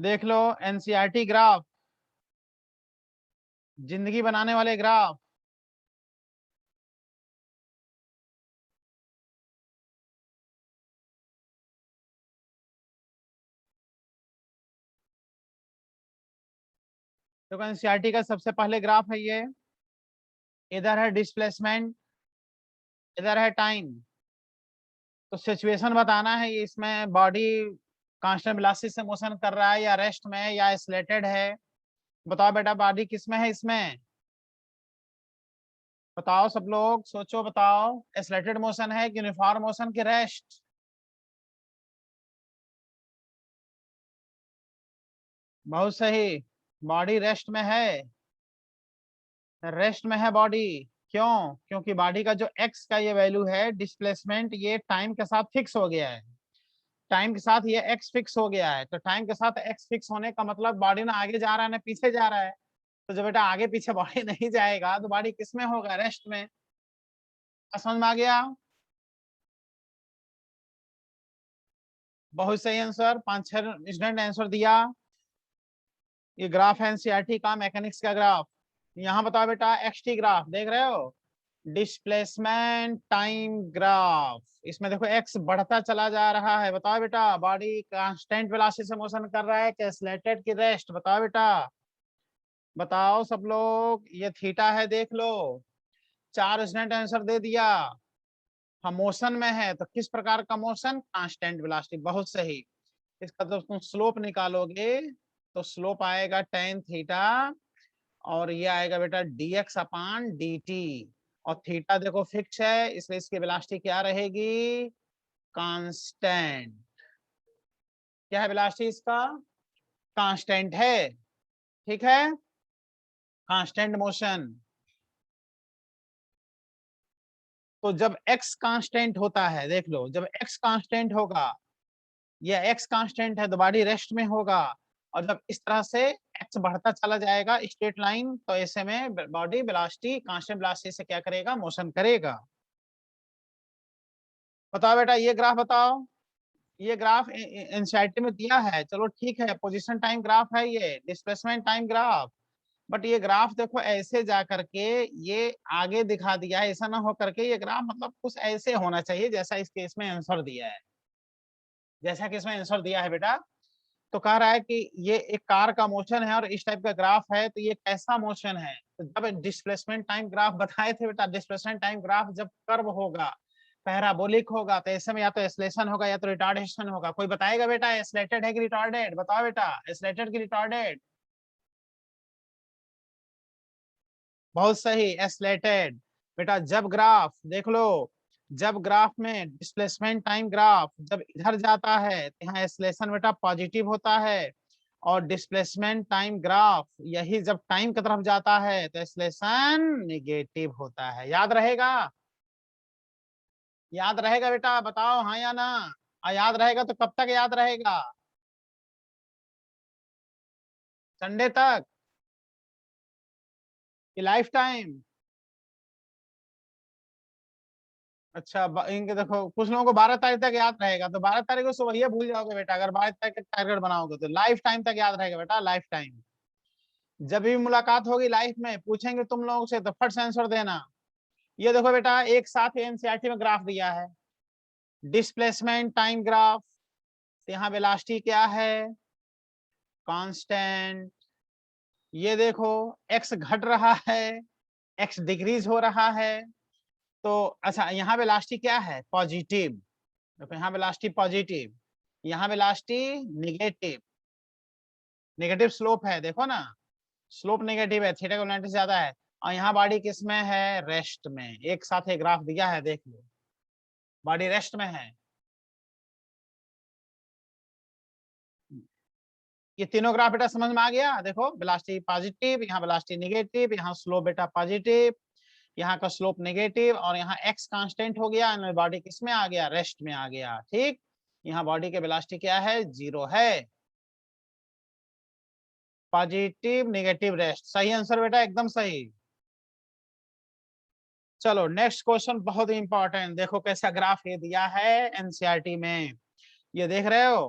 देख लो NCERT graph, जिंदगी बनाने वाले ग्राफ। तो एनसीईआरटी का सबसे पहले ग्राफ है ये। इधर है डिस्प्लेसमेंट, इधर है टाइम। तो सिचुएशन बताना है, ये इसमें बॉडी कांस्टेंट वेलोसिटी से मोशन कर रहा है या रेस्ट में है या एक्सीलरेटेड है। बताओ बेटा बॉडी किस में है इसमें, बताओ सब लोग सोचो, बताओ एक्सीलरेटेड मोशन है कि यूनिफॉर्म मोशन की रेस्ट। बहुत सही, बॉडी रेस्ट में है, रेस्ट में है बॉडी। क्यों? क्योंकि बॉडी का जो एक्स का ये वैल्यू है डिस्प्लेसमेंट, ये टाइम के साथ फिक्स हो गया है। टाइम के साथ ये एक्स फिक्स हो गया है, तो टाइम के साथ एक्स फिक्स होने का मतलब बॉडी ना आगे जा रहा है ना पीछे जा रहा है। तो जब बेटा आगे पीछे बॉडी नहीं जाएगा तो बॉडी किस में होगा, रेस्ट में। समझ में आ गया? बहुत सही आंसर, 5-6 स्टूडेंट ने आंसर दिया। ये ग्राफ है एनसीईआरटी का, मैकेनिक्स का ग्राफ। यहाँ बताओ बेटा एक्सटी ग्राफ देख रहे हो, डिस्प्लेसमेंट टाइम ग्राफ। इसमें देखो एक्स बढ़ता चला जा रहा है। बताओ बेटा बॉडी कांस्टेंट वेलोसिटी से मोशन कर रहा है कि एक्सीलरेटेड की रेस्ट, बताओ बेटा, बताओ सब लोग। ये थीटा है देख लो, 4 स्टूडेंट आंसर दे दिया। हम मोशन में है तो किस प्रकार का मोशन, कांस्टेंट वेलोसिटी, बहुत सही। इसका तो तुम स्लोप निकालोगे तो स्लोप आएगा tan थीटा, और ये आएगा बेटा dx अपान dt। और थीटा देखो फिक्स है, इसलिए इसकी वेलोसिटी क्या रहेगी, कांस्टेंट। क्या है वेलोसिटी इसका, कांस्टेंट है। ठीक है, कांस्टेंट मोशन। तो जब x कांस्टेंट होता है, देख लो जब x कांस्टेंट होगा, ये x कांस्टेंट है तो बॉडी रेस्ट में होगा। और जब इस तरह से x बढ़ता चला जाएगा स्ट्रेट लाइन, तो ऐसे में बॉडी वेलोसिटी कांस्टेंट वेलोसिटी से क्या करेगा, मोशन करेगा। बताओ बेटा ये ग्राफ बताओ, ये ग्राफ एनसीईआरटी में दिया है, चलो ठीक है, पोजीशन टाइम ग्राफ है, ये डिस्प्लेसमेंट टाइम ग्राफ। बट ये ग्राफ देखो ऐसे जा करके ये आगे दिखा दिया है, ऐसा ना हो करके ये ग्राफ मतलब कुछ ऐसे होना चाहिए जैसा इस केस में आंसर दिया है, जैसा कि इसमें आंसर दिया है बेटा। तो कह रहा है कि ये एक कार का मोशन है और इस टाइप का ग्राफ है, तो ये कैसा मोशन है। तो जब डिस्प्लेसमेंट टाइम ग्राफ बताए थे बेटा, डिस्प्लेसमेंट टाइम ग्राफ जब कर्व होगा, पैराबोलिक होगा, तो ऐसे में या तो एक्सेलेरेशन होगा या तो रिटार्डेशन होगा। कोई बताएगा बेटा एक्सेलरेटेड है कि रिटार्डेड, बताओ बेटा एक्सेलरेटेड की रिटार्डेड। बहुत सही, एक्सेलरेटेड। बेटा जब ग्राफ देख लो, जब ग्राफ में डिस्प्लेसमेंट टाइम ग्राफ जब इधर जाता है तो यहाँ एक्सेलरेशन बेटा पॉजिटिव होता है, और डिस्प्लेसमेंट टाइम ग्राफ यही जब टाइम की तरफ जाता है तो एक्सेलरेशन निगेटिव होता है। याद रहेगा, याद रहेगा बेटा, बताओ हाँ या ना। याद रहेगा तो कब तक याद रहेगा, संडे तक कि लाइफ टाइम। अच्छा इनके देखो कुछ लोगों को 12 तारीख तक याद रहेगा, तो 12 तारीख को सुबह ये भूल जाओगे बेटा, अगर 22 तारीख का टारगेट बनाओगे तो लाइफ टाइम तक याद रहेगा बेटा, लाइफ टाइम। जब भी मुलाकात होगी लाइफ में पूछेंगे तुम लोगों से तो फट से आंसर देना। ये देखो बेटा एक साथ एनसीईआरटी में ग्राफ दिया है, डिस्प्लेसमेंट टाइम ग्राफ। यहाँ वेलोसिटी क्या है, कांस्टेंट। ये देखो एक्स घट रहा है, एक्स डिक्रीज हो रहा है। तो अच्छा यहाँ वेलोसिटी क्या है, पॉजिटिव। देखो यहाँ वेलोसिटी पॉजिटिव, यहाँ वेलोसिटी निगेटिव, नेगेटिव स्लोप है, देखो ना स्लोप नेगेटिव है, थीटा का 90 से ज्यादा है। और यहाँ बॉडी किस में है, रेस्ट में। एक साथ एक ग्राफ दिया है देख लो, बॉडी रेस्ट में है। ये तीनों ग्राफ बेटा समझ में आ गया, देखो वेलोसिटी पॉजिटिव, यहाँ वेलोसिटी नेगेटिव, यहाँ स्लोप बेटा पॉजिटिव, यहाँ का स्लोप नेगेटिव, और यहाँ एक्स कांस्टेंट हो गया, बॉडी किस में आ गया, रेस्ट में आ गया। ठीक, यहाँ बॉडी के वेलोसिटी क्या है, 0 है। पॉजिटिव नेगेटिव रेस्ट, सही आंसर बेटा, एकदम सही। चलो नेक्स्ट क्वेश्चन बहुत ही इंपॉर्टेंट, देखो कैसा ग्राफ ये दिया है एनसीईआरटी में। ये देख रहे हो,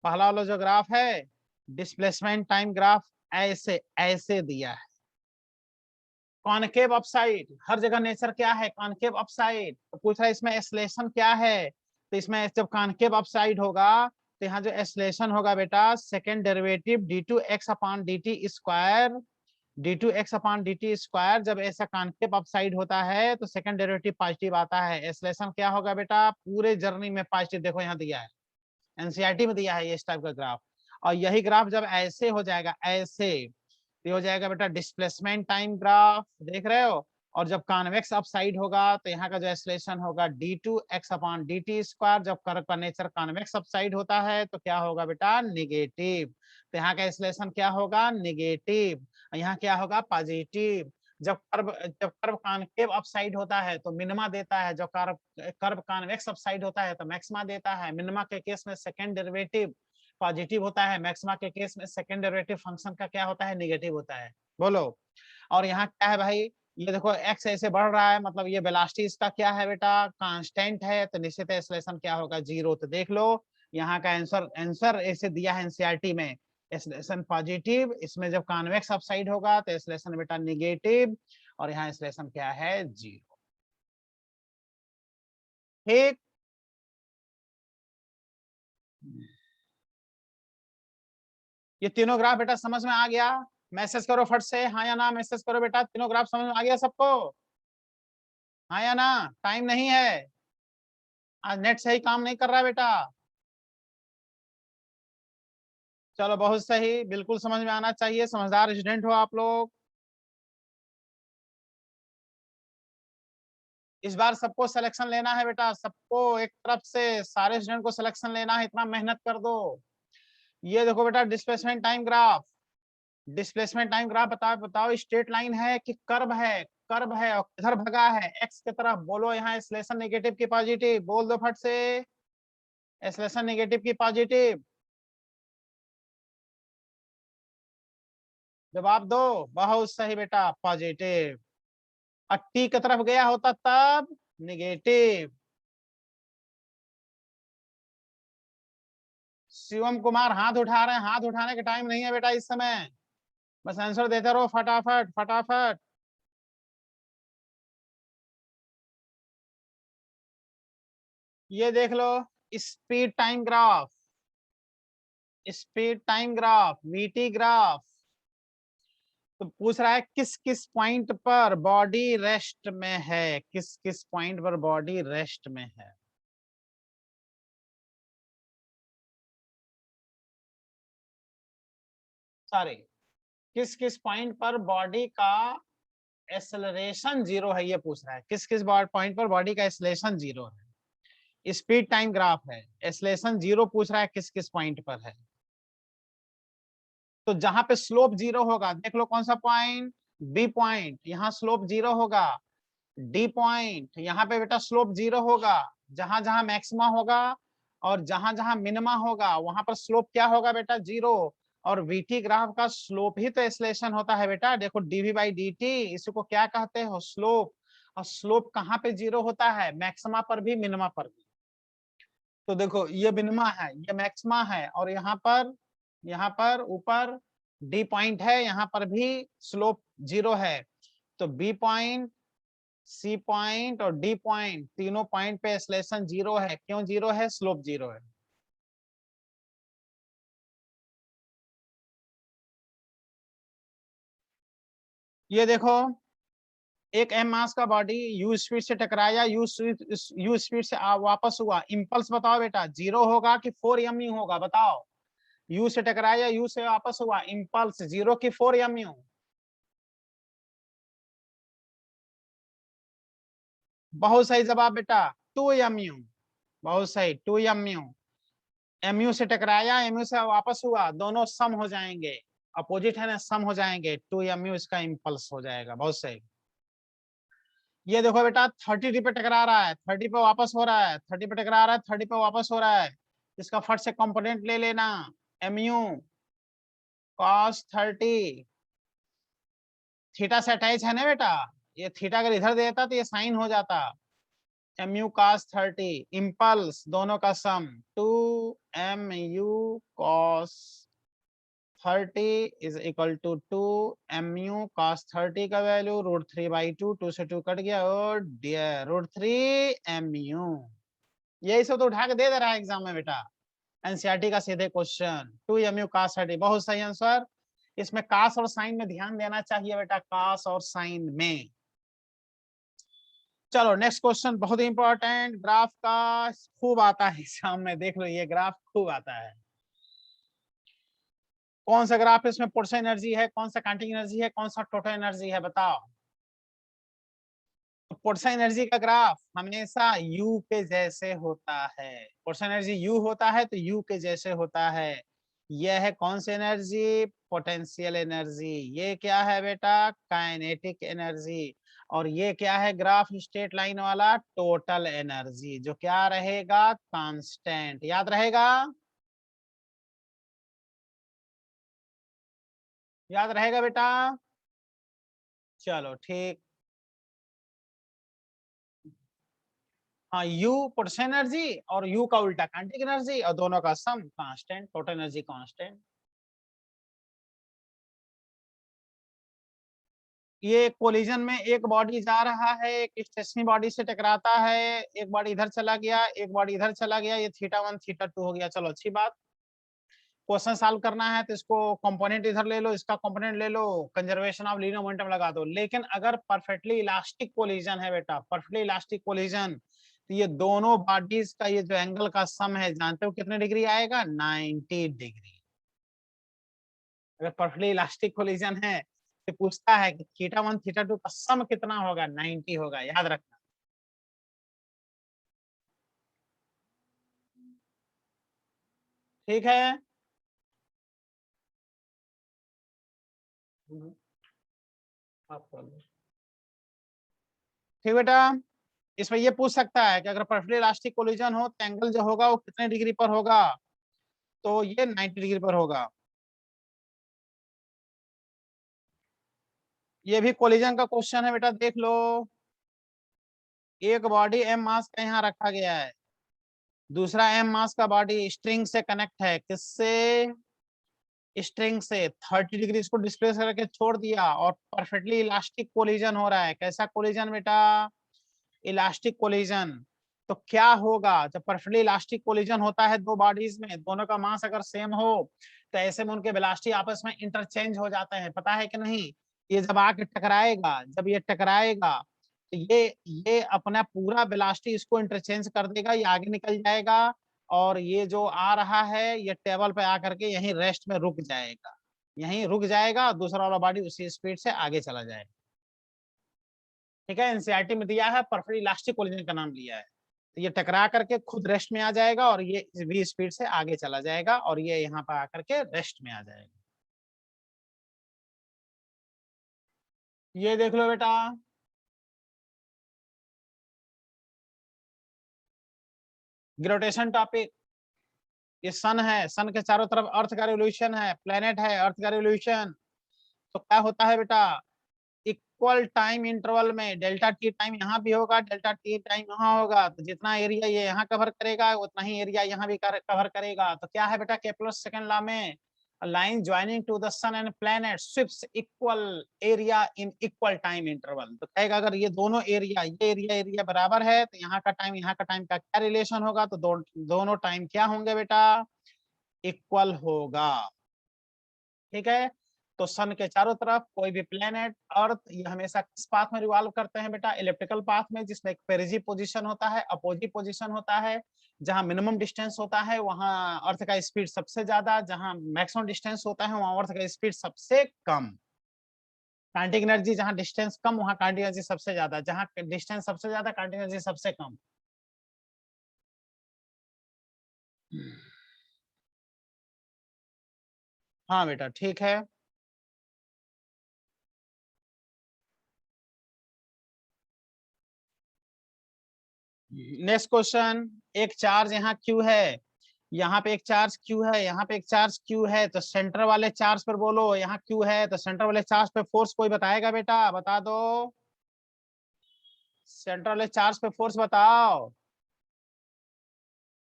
पहला वाला जो ग्राफ है डिस्प्लेसमेंट टाइम ग्राफ ऐसे ऐसे दिया है, कॉनकेव अपसाइड, हर जगह नेचर क्या है, कॉनकेव अपसाइड। तो पूछ रहा है इसमें एस्लेशन क्या है, तो इसमें जब कॉनकेव अपसाइड होगा तो यहाँ जो एस्लेशन होगा बेटा, second derivative d two x upon d t square, d two x upon d t square. जब ऐसा कॉनकेव अपसाइड होता है तो सेकंड डेरिवेटिव पॉजिटिव आता है। एस्लेशन क्या होगा बेटा, पूरे जर्नी में पॉजिटिव, देखो यहाँ दिया है, एनसीईआरटी में दिया है ये इस टाइप का ग्राफ। और यही ग्राफ जब ऐसे हो जाएगा, ऐसे ये हो जाएगा बेटा डिस्प्लेसमेंट टाइम ग्राफ, देख रहे हो। और जब कॉन्वेक्स अपसाइड होगा तो यहाँ का जो एस्लेशन होगा d two x upon d t square. जब कर्व का नेचर कॉन्वेक्स अपसाइड होता है तो क्या होगा बेटा, निगेटिव। तो यहाँ का एस्लेशन क्या होगा, निगेटिव। यहाँ क्या होगा, पॉजिटिव। जब कर्व कॉनकेव अपसाइड होता है तो मिनिमा देता है, जब कर्व कॉन्वेक्स अपसाइड होता है तो मैक्सिमा देता है। मिनिमा के केस में सेकंड डेरिवेटिव पॉजिटिव होता है, मैक्सिमा के केस में सेकंड डेरिवेटिव फंक्शन का क्या होता है, निगेटिव होता है। बोलो। और यहाँ क्या है भाई, ये देखो एक्स ऐसे बढ़ रहा है, मतलब ये वेलोसिटी इसका क्या है बेटा, कांस्टेंट है, तो निश्चित एस्लेशन क्या होगा, जीरो। तो देख लो यहाँ का आंसर ऐसे दिया है एनसीईआरटी में, एस्लेशन पॉजिटिव, इसमें जब कॉन्वेक्स अपसाइड होगा तो एस्लेशन बेटा निगेटिव, और यहाँ एस्लेशन क्या है, जीरो। ठीक, ये तीनों ग्राफ बेटा समझ में आ गया, मैसेज करो फट से, हाँ या ना, मैसेज करो बेटा, तीनों ग्राफ समझ में आ गया सबको, हाँ या ना, टाइम नहीं है, आज नेट सही काम नहीं कर रहा बेटा। चलो बहुत सही, बिल्कुल समझ में आना चाहिए, समझदार स्टूडेंट हो आप लोग। इस बार सबको सिलेक्शन लेना है बेटा, सबको एक तरफ से सारे स्टूडेंट को सिलेक्शन लेना है, इतना मेहनत कर दो। ये देखो बेटा displacement time graph, displacement time graph बताओ बताओ, स्ट्रेट लाइन है कि कर्व है, कर्व है और किधर भगा है, एक्स की तरफ। बोलो यहाँ एस्लेशन नेगेटिव की पॉजिटिव, बोल दो फट से, एस्लेशन नेगेटिव की पॉजिटिव, जवाब दो। बहुत सही बेटा, पॉजिटिव। और टी की तरफ गया होता तब निगेटिव। शिवम कुमार हाथ उठा रहे हैं, हाथ उठाने का टाइम नहीं है बेटा इस समय, बस आंसर देते रहो फटाफट फटाफट। ये देख लो speed time graph, speed time graph, VT graph. तो पूछ रहा है किस किस पॉइंट पर बॉडी रेस्ट में है, किस किस पॉइंट पर बॉडी रेस्ट में है। सॉरी, किस किस पॉइंट पर बॉडी का एक्सेलरेशन जीरो है, ये पूछ रहा है, किस किस पॉइंट पर बॉडी का एक्सेलरेशन जीरो है। स्पीड टाइम ग्राफ है, एक्सेलरेशन जीरो पूछ रहा है किस किस पॉइंट पर है। तो जहां पे स्लोप जीरो होगा, देख लो कौन सा पॉइंट, बी पॉइंट, यहाँ स्लोप जीरो होगा। डी पॉइंट, यहाँ पे बेटा स्लोप जीरो होगा। जहां जहां मैक्सिमा होगा और जहां जहां मिनिमा होगा वहां पर स्लोप क्या होगा बेटा, जीरो। और वीटी ग्राफ का स्लोप ही तो एक्सेलरेशन होता है बेटा, देखो डीवी बाई डी टी, इसको क्या कहते हो, स्लोप। और स्लोप कहाँ पे जीरो होता है, मैक्सिमा पर भी मिनिमा पर भी। तो देखो ये मिनिमा है, ये मैक्सिमा है, और यहाँ पर ऊपर डी पॉइंट है, यहाँ पर भी स्लोप जीरो है। तो बी पॉइंट, सी पॉइंट और डी पॉइंट, तीनों पॉइंट पे एक्सेलरेशन जीरो है। क्यों जीरो है, स्लोप जीरो है। ये देखो एक एम मास का बॉडी यू स्पीड से टकराया, यू स्पीड से वापस हुआ, इंपल्स बताओ बेटा, जीरो होगा कि 4 mu होगा, बताओ। यू से टकराया, यू से वापस हुआ, इंपल्स जीरो की 4 mu। बहुत सही जवाब बेटा, 2 mu। बहुत सही, 2 mu। एमयू से टकराया, एमयू से वापस हुआ, दोनों सम हो जाएंगे, अपोजिट है ना, सम हो जाएंगे, 2 mu इसका इंपल्स हो जाएगा। बहुत सही। ये देखो बेटा 30 पे टकरा रहा है, 30 पे वापस हो रहा है, 30 पे टकरा रहा है, 30 पे वापस हो रहा है, इसका फट से कंपोनेंट ले लेना, एमयू कॉस 30, थीटा से अटैच है ना बेटा, ये थीटा अगर इधर देता तो ये साइन हो जाता। एमयू कॉस 30, इम्पल्स दोनों का sum 2 mu cos 30 is equal to 2 mu cos 30 का वैल्यू √3/2, 2 से 2 कट गया और √3 mu। यही सब तो उठा के दे रहा है एग्जाम में बेटा, एनसीईआरटी का सीधे क्वेश्चन। 2 mu cos 30, बहुत सही आंसर। इसमें कास और साइन में ध्यान देना चाहिए बेटा, कास और साइन में। चलो नेक्स्ट क्वेश्चन, बहुत इंपॉर्टेंट, ग्राफ का खूब आता है एग्जाम में, देख लो ये ग्राफ खूब आता है। कौन सा ग्राफ इसमें पोटेंशियल एनर्जी है, कौन सा काइनेटिक एनर्जी है, कौन सा टोटल एनर्जी है, बताओ। तो पोटेंशियल एनर्जी का ग्राफ हमेशा U के जैसे होता है। पोटेंशियल एनर्जी U होता है तो U के जैसे होता है। यह है कौन सी एनर्जी, पोटेंशियल एनर्जी। ये क्या है बेटा, काइनेटिक एनर्जी। और ये क्या है ग्राफ स्ट्रेट लाइन वाला, टोटल एनर्जी, जो क्या रहेगा, कांस्टेंट। याद रहेगा, याद रहेगा बेटा। चलो ठीक। हाँ, U पोटेंशियल एनर्जी और U का उल्टा काइनेटिक एनर्जी, और दोनों का sum constant, total energy constant. ये कोलिजन में एक बॉडी जा रहा है, एक स्टेशनरी बॉडी से टकराता है, एक बॉडी इधर चला गया, एक बॉडी इधर चला गया, ये θ1 θ2 हो गया। चलो अच्छी बात। क्वेश्चन सॉल्व करना है तो इसको कंपोनेंट इधर ले लो, इसका कंपोनेंट ले लो, कंजर्वेशन ऑफ लीनियर मोमेंटम लगा दो। लेकिन अगर परफेक्टली इलास्टिक कोलिजन है बेटा, परफेक्टली इलास्टिक कोलिजन, तो ये दोनों बॉडीज का ये जो एंगल का सम है, जानते हो कितने डिग्री आएगा, 90 डिग्री। अगर परफेक्टली इलास्टिक कोलिजन है तो पूछता है कि θ1 θ2 का सम कितना होगा, 90 होगा, याद रखना। ठीक है, ठीक बेटा। इसमें ये पूछ सकता है कि अगर परफेक्टली इलास्टिक कोलिजन हो तो एंगल जो होगा वो कितने डिग्री पर होगा, तो ये 90 डिग्री पर होगा। ये भी कोलिजन का क्वेश्चन है बेटा, देख लो। एक बॉडी m मास का यहाँ रखा गया है, दूसरा m मास का बॉडी स्ट्रिंग से कनेक्ट है, किससे, स्ट्रिंग से। 30 डिग्री इसको डिस्प्लेस करके छोड़ दिया और परफेक्टली इलास्टिक कोलिजन हो रहा है। कैसा कोलिजन बेटा, इलास्टिक कोलिजन। तो क्या होगा जब परफेक्टली इलास्टिक कोलिजन होता है दो बॉडीज में, दोनों का मास अगर सेम हो, तो ऐसे में उनके वेलोसिटी आपस में इंटरचेंज हो जाते हैं, पता है कि नहीं। ये जब आके टकराएगा, जब ये टकराएगा तो ये अपना पूरा वेलोसिटी इसको इंटरचेंज कर देगा, ये आगे निकल जाएगा, और ये जो आ रहा है ये टेबल पे आकर के यहीं रेस्ट में रुक जाएगा, यहीं रुक जाएगा, दूसरा वाला बॉडी उसी स्पीड से आगे चला जाएगा। ठीक है, एनसीईआरटी में दिया है, परफेक्टली इलास्टिक कोलिजन का नाम लिया है। तो ये टकरा करके खुद रेस्ट में आ जाएगा और ये v स्पीड से आगे चला जाएगा और ये यहाँ पर आकर के रेस्ट में आ जाएगा। ये देख लो बेटा, ग्रेविटेशन टॉपिक। ये सन है, सन के चारों तरफ अर्थ का रिवोल्यूशन है, प्लेनेट है, अर्थ का रिवोल्यूशन। तो क्या होता है बेटा, इक्वल टाइम इंटरवल में डेल्टा टी टाइम यहाँ भी होगा, डेल्टा टी टाइम यहाँ होगा, तो जितना एरिया ये यहाँ कवर करेगा उतना ही एरिया यहाँ भी कवर करेगा। तो क्या है बेटा, केप्लर्स सेकंड लॉ में, line joining to the sun and planet sweeps equal area in equal time interval. तो कहेगा अगर ये दोनों एरिया, ये एरिया बराबर है, तो यहाँ का टाइम का क्या रिलेशन होगा, तो दोनों टाइम क्या होंगे बेटा, इक्वल होगा। ठीक है, तो सन के चारों तरफ कोई भी प्लेनेट, अर्थ, ये हमेशा किस पाथ में रिवॉल्व करते हैं बेटा, इलिप्टिकल पाथ में, जिसमें एक पेरिजी पोजीशन होता है, अपोजिट पोजीशन होता है। जहां मिनिमम डिस्टेंस होता है वहां अर्थ का स्पीड सबसे ज्यादा, जहां मैक्सिमम डिस्टेंस होता है वहां अर्थ का स्पीड सबसे कम। काइनेटिक एनर्जी जहां डिस्टेंस कम वहां काइनेटिक एनर्जी सबसे ज्यादा, जहां डिस्टेंस सबसे ज्यादा काइनेटिक एनर्जी सबसे कम। हाँ बेटा ठीक है। नेक्स्ट क्वेश्चन, एक चार्ज यहाँ क्यू है, यहाँ पे एक चार्ज क्यू है, यहाँ पे एक चार्ज क्यू है, तो सेंटर वाले चार्ज पर बोलो, यहाँ क्यू है तो सेंटर वाले चार्ज पे फोर्स कोई बताएगा बेटा, बता दो, सेंटर वाले चार्ज पे फोर्स बताओ।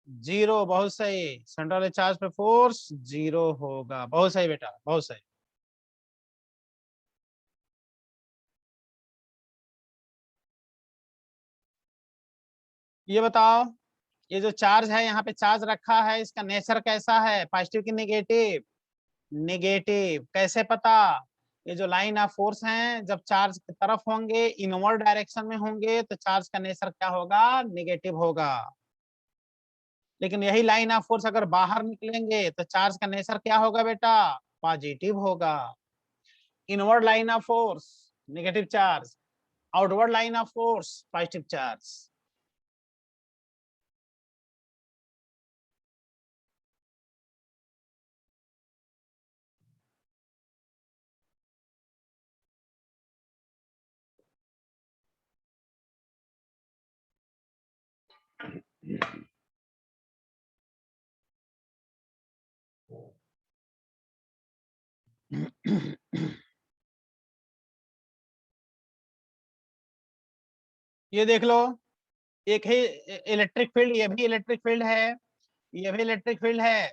जीरो, बहुत सही। सेंट्रल चार्ज पे फोर्स जीरो होगा, बहुत सही बेटा, बहुत सही। ये बताओ, ये जो चार्ज है यहाँ पे चार्ज रखा है, इसका नेचर कैसा है, पॉजिटिव की नेगेटिव? नेगेटिव। कैसे पता? ये जो लाइन ऑफ फोर्स हैं जब चार्ज की तरफ होंगे, इनवर्ड डायरेक्शन में होंगे, तो चार्ज का नेचर क्या होगा? नेगेटिव होगा। लेकिन यही लाइन ऑफ फोर्स अगर बाहर निकलेंगे तो चार्ज का नेचर क्या होगा बेटा? पॉजिटिव होगा। Inward line of force negative charge, outward line of force positive charge. ये देख लो, एक है इलेक्ट्रिक फील्ड, ये भी इलेक्ट्रिक फील्ड है, ये भी इलेक्ट्रिक फील्ड है।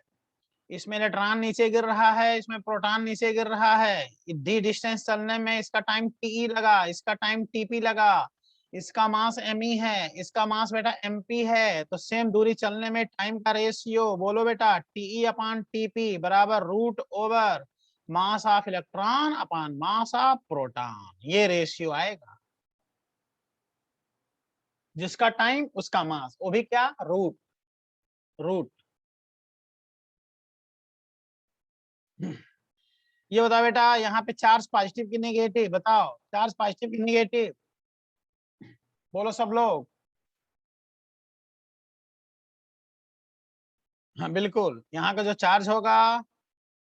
इसमें इलेक्ट्रॉन नीचे गिर रहा है, इसमें प्रोटॉन नीचे गिर रहा है। डी डिस्टेंस चलने में इसका टाइम टी लगा, इसका टाइम टीपी लगा। इसका मास एमई है, इसका मास बेटा एमपी है। तो सेम दूरी चलने में टाइम का रेशियो बोलो बेटा, टीई अपॉन टीपी बराबर root over mass of electron upon mass of proton. ये रेशियो आएगा। जिसका टाइम उसका मास, वो भी क्या? रूट। रूट। ये बताओ बेटा, यहाँ पे चार्ज पॉजिटिव की नेगेटिव? बताओ, चार्ज पॉजिटिव की नेगेटिव? बोलो सब लोग। हाँ बिल्कुल, यहाँ का जो चार्ज होगा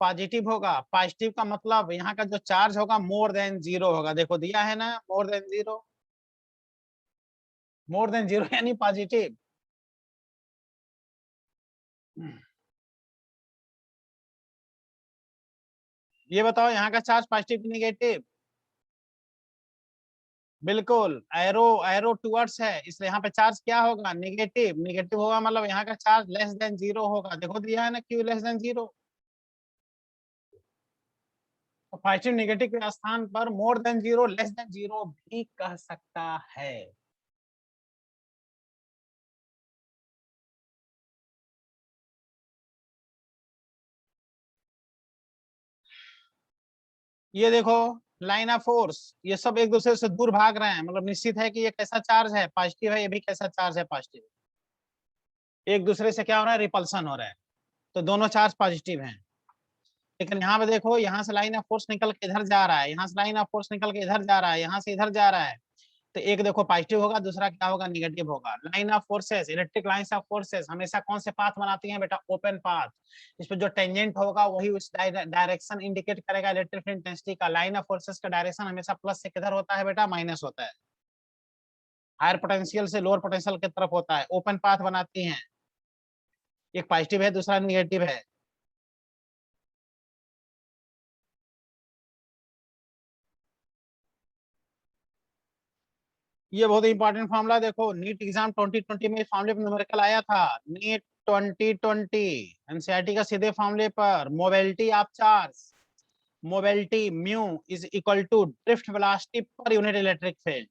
पॉजिटिव होगा। पॉजिटिव का मतलब यहाँ का जो चार्ज होगा मोर देन जीरो होगा। देखो दिया है ना, more than zero. More than zero यानी पॉजिटिव। ये बताओ, यहाँ का चार्ज पॉजिटिव की नेगेटिव? बिल्कुल, एरो एरो टुवर्ड्स है, इसलिए यहाँ पे चार्ज क्या होगा? नेगेटिव। नेगेटिव होगा मतलब यहाँ का चार्ज लेस देन जीरो होगा। देखो दिया है ना, क्यू लेस देन जीरो। तो पॉजिटिव नेगेटिव के स्थान पर more than zero, less than zero भी कह सकता है। ये देखो, लाइन ऑफ फोर्स, ये सब एक दूसरे से दूर भाग रहे हैं, मतलब निश्चित है कि ये कैसा चार्ज है? पॉजिटिव है। ये भी कैसा चार्ज है? पॉजिटिव। एक दूसरे से क्या हो रहा है? रिपल्सन हो रहा है। तो दोनों चार्ज पॉजिटिव हैं। लेकिन यहाँ पे देखो, यहाँ से लाइन ऑफ फोर्स निकल के इधर जा रहा है, यहाँ से लाइन ऑफ फोर्स निकल के इधर जा रहा है, यहाँ से इधर जा रहा है। तो एक देखो पॉजिटिव होगा, दूसरा क्या होगा? निगेटिव होगा। Line of forces, electric lines of forces हमेशा कौन से पाथ बनाती हैं बेटा? Open path. इस पर जो टेंजेंट होगा वही उस डायरेक्शन इंडिकेट करेगा इलेक्ट्रिक इंटेंसिटी का। लाइन ऑफ फोर्सेस का डायरेक्शन हमेशा प्लस से किधर होता है बेटा? माइनस होता है। हायर पोटेंशियल से लोअर पोटेंशियल की तरफ होता है, ओपन पाथ बनाती हैं। एक पॉजिटिव है, दूसरा निगेटिव है। ये बहुत इंपॉर्टेंट फॉर्मूला देखो, नीट एग्जाम 2020 में फॉर्मूले पर न्यूमेरिकल आया था। नीट 2020 एनसीईआरटी का सीधे फॉर्मूले पर, mobility of charge, mobility mu is equal to drift velocity per unit electric field.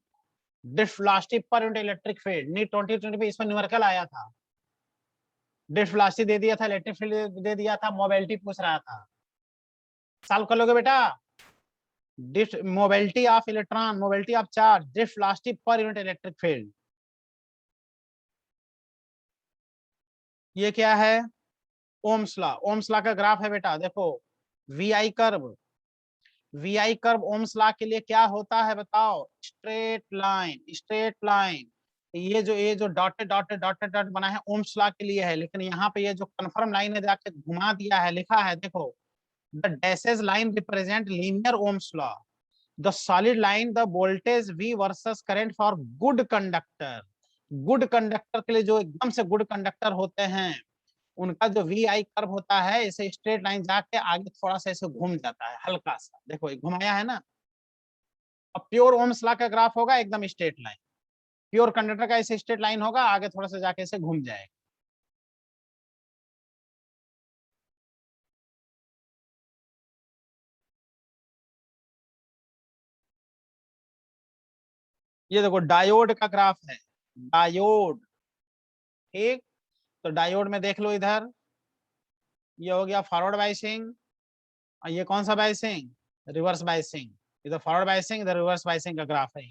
Drift velocity per unit electric field, NEET 2020 में इसमें न्यूमेरिकल आया था। ड्रिफ्ट वेलोसिटी दे दिया था, इलेक्ट्रिक फील्ड दे दिया था, मोबिलिटी पूछ रहा था। सॉल्व कर लोगे बेटा? Mobility of electron, mobility of charge, drift velocity per unit electric field. ये क्या है? Ohm's law. ओम्स लॉ का ग्राफ है बेटा, देखो। V I curve, V I curve Ohm's law के लिए क्या होता है बताओ? Straight line, straight line. ये जो डॉटेड डॉटेड डॉटेड डॉट बना है ओम्स लॉ के लिए है, लेकिन यहाँ पे ये जो कन्फर्म लाइन है जाके घुमा दिया है, लिखा है देखो, the dashes line represent linear Ohm's law, the solid line the voltage V versus current for good conductor. Good conductor के लिए, जो एकदम से गुड कंडक्टर होते हैं, उनका जो वी आई कर्व होता है, इसे स्ट्रेट लाइन जाके आगे थोड़ा सा ऐसे घूम जाता है, हल्का सा। देखो ये घुमाया है ना। अब प्योर ओम्स लॉ का ग्राफ होगा एकदम स्ट्रेट लाइन। प्योर कंडक्टर का ऐसे स्ट्रेट लाइन होगा, आगे थोड़ा सा जाके ऐसे घूम जाएगा। ये देखो डायोड का ग्राफ है, डायोड। ठीक, तो डायोड में देख लो इधर, ये हो गया फॉरवर्ड बाइसिंग, और ये कौन सा बाइसिंग, रिवर्स बाइसिंग। इधर फॉरवर्ड बाइसिंग, इधर रिवर्स बाइसिंग का ग्राफ है।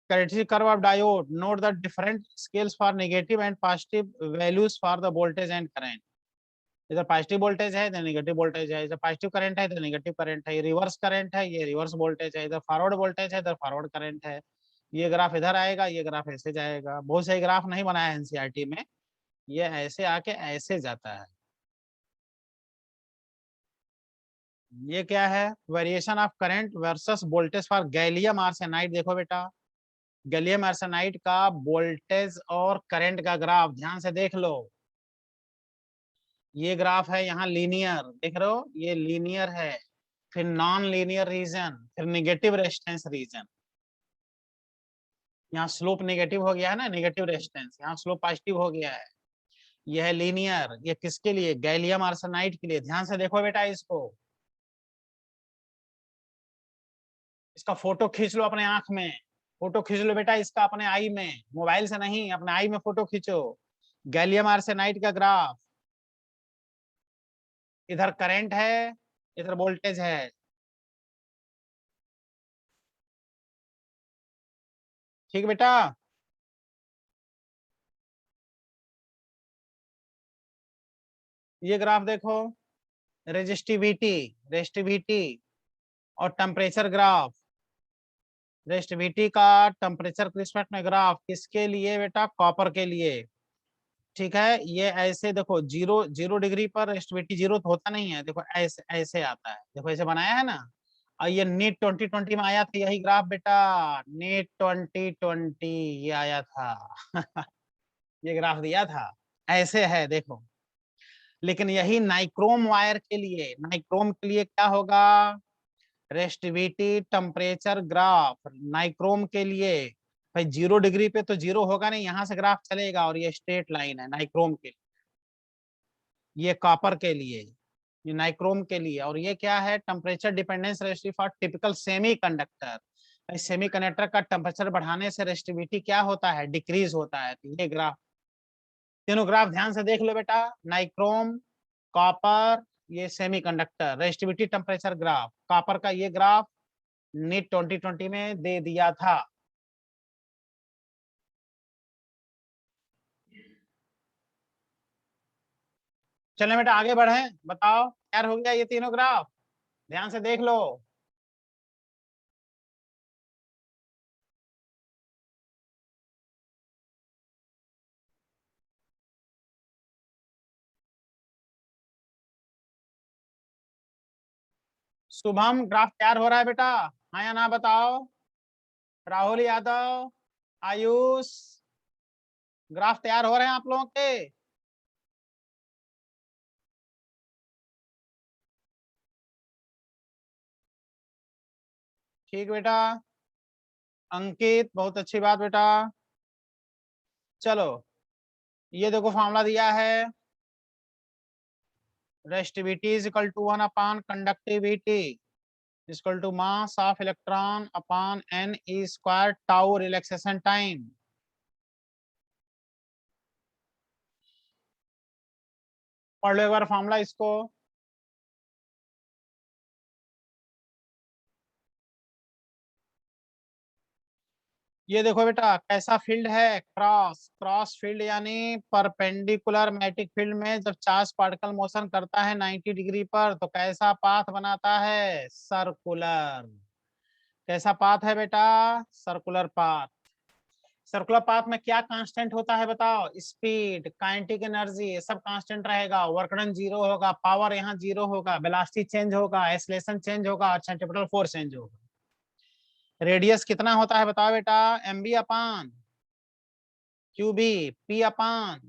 characteristic curve of diode, note the different scales for negative and positive values for the voltage and current। इधर पॉजिटिव वोल्टेज है, इधर नेगेटिव वोल्टेज है, इधर पॉजिटिव करंट है, इधर नेगेटिव करंट है, ये रिवर्स करंट है, ये रिवर्स वोल्टेज है, इधर फॉरवर्ड वोल्टेज है, इधर फॉरवर्ड करंट है। ये ग्राफ इधर आएगा, ये ग्राफ ऐसे जाएगा। बहुत सही ग्राफ नहीं बनाया है एनसीईआरटी में, ये ऐसे आके ऐसे जाता है। ये क्या है, variation of current versus voltage for gallium arsenide. देखो बेटा, गैलियम आर्सेनाइड का वोल्टेज और करंट का ग्राफ ध्यान से देख लो। ये ग्राफ है यहाँ लीनियर, देख रहे हो, ये लीनियर है, फिर नॉन लीनियर रीजन, फिर नेगेटिव रेजिस्टेंस रीजन। यहाँ स्लोप नेगेटिव हो गया है ना, नेगेटिव रेजिस्टेंस, यहाँ स्लोप पॉजिटिव हो गया है। यह है लीनियर, ये किसके लिए, गैलियम आर्सेनाइड के लिए। ध्यान से देखो बेटा इसको, इसका फोटो खींच लो अपने आंख में, फोटो खींच लो बेटा इसका अपने आई में, मोबाइल से नहीं, अपने आई में फोटो खींचो। गैलियम आर्सेनाइड का ग्राफ, इधर करंट है, इधर वोल्टेज है। ठीक बेटा, ये ग्राफ देखो, रेजिस्टिविटी, रेजिस्टिविटी और टेम्परेचर ग्राफ। रेजिस्टिविटी का टेम्परेचर के रिस्पेक्ट में ग्राफ किसके लिए बेटा, कॉपर के लिए। ठीक है, ये ऐसे देखो, जीरो जीरो डिग्री पर रेजिस्टिविटी जीरो तो होता नहीं है, देखो ऐसे ऐसे आता है, देखो ऐसे बनाया है ना। और ये नीट 2020 में आया था यही ग्राफ बेटा, नीट 2020 ये आया था। ये ग्राफ दिया था, ऐसे है देखो। लेकिन यही नाइक्रोम वायर के लिए, नाइक्रोम के लिए क्या होगा, रेस्टिविटी टेम्परेचर ग्राफ नाइक्रोम के लिए। भाई 0 डिग्री पे तो जीरो होगा नहीं, यहाँ से ग्राफ चलेगा, और ये स्ट्रेट लाइन है नाइक्रोम के लिए। ये कॉपर के लिए, ये नाइक्रोम के लिए। और ये क्या है, temperature dependence resistive for typical semi conductor. Semi conductor का टेम्परेचर बढ़ाने से रेसिस्टिविटी क्या होता है, डिक्रीज होता है। तो ये ग्राफ, तीनों ग्राफ ध्यान से देख लो बेटा, नाइक्रोम, कॉपर, ये semiconductor, resistivity temperature graph, copper का ये ग्राफ नीट 2020 में दे दिया था। चले बेटा आगे बढ़े, बताओ तैयार हो गया ये तीनों ग्राफ, ध्यान से देख लो। शुभम ग्राफ तैयार हो रहा है बेटा, हाँ या ना बताओ। राहुल यादव, आयुष, ग्राफ तैयार हो रहे हैं आप लोगों के। ठीक बेटा, अंकित बहुत अच्छी बात बेटा। चलो, ये देखो फॉर्मूला दिया है, resistivity is equal to 1 upon conductivity equal to mass of electron upon n e square tau relaxation time. पढ़ लो एक बार फॉर्मूला इसको। ये देखो बेटा कैसा फील्ड है, क्रॉस, क्रॉस फील्ड यानी परपेंडिकुलर मैग्नेटिक फील्ड में जब चार्ज पार्टिकल मोशन करता है 90 डिग्री पर तो कैसा पाथ बनाता है, सर्कुलर। कैसा पाथ है बेटा, सर्कुलर पाथ। सर्कुलर पाथ में क्या कांस्टेंट होता है बताओ, स्पीड, काइनेटिक एनर्जी, ये सब कांस्टेंट रहेगा, वर्क डन जीरो होगा, पावर यहाँ जीरो होगा, वेलोसिटी चेंज होगा, एक्सेलरेशन चेंज होगा, और सेंट्रीपिटल फोर्स चेंज होगा। रेडियस कितना होता है बताओ बेटा, M B upon QB, P upon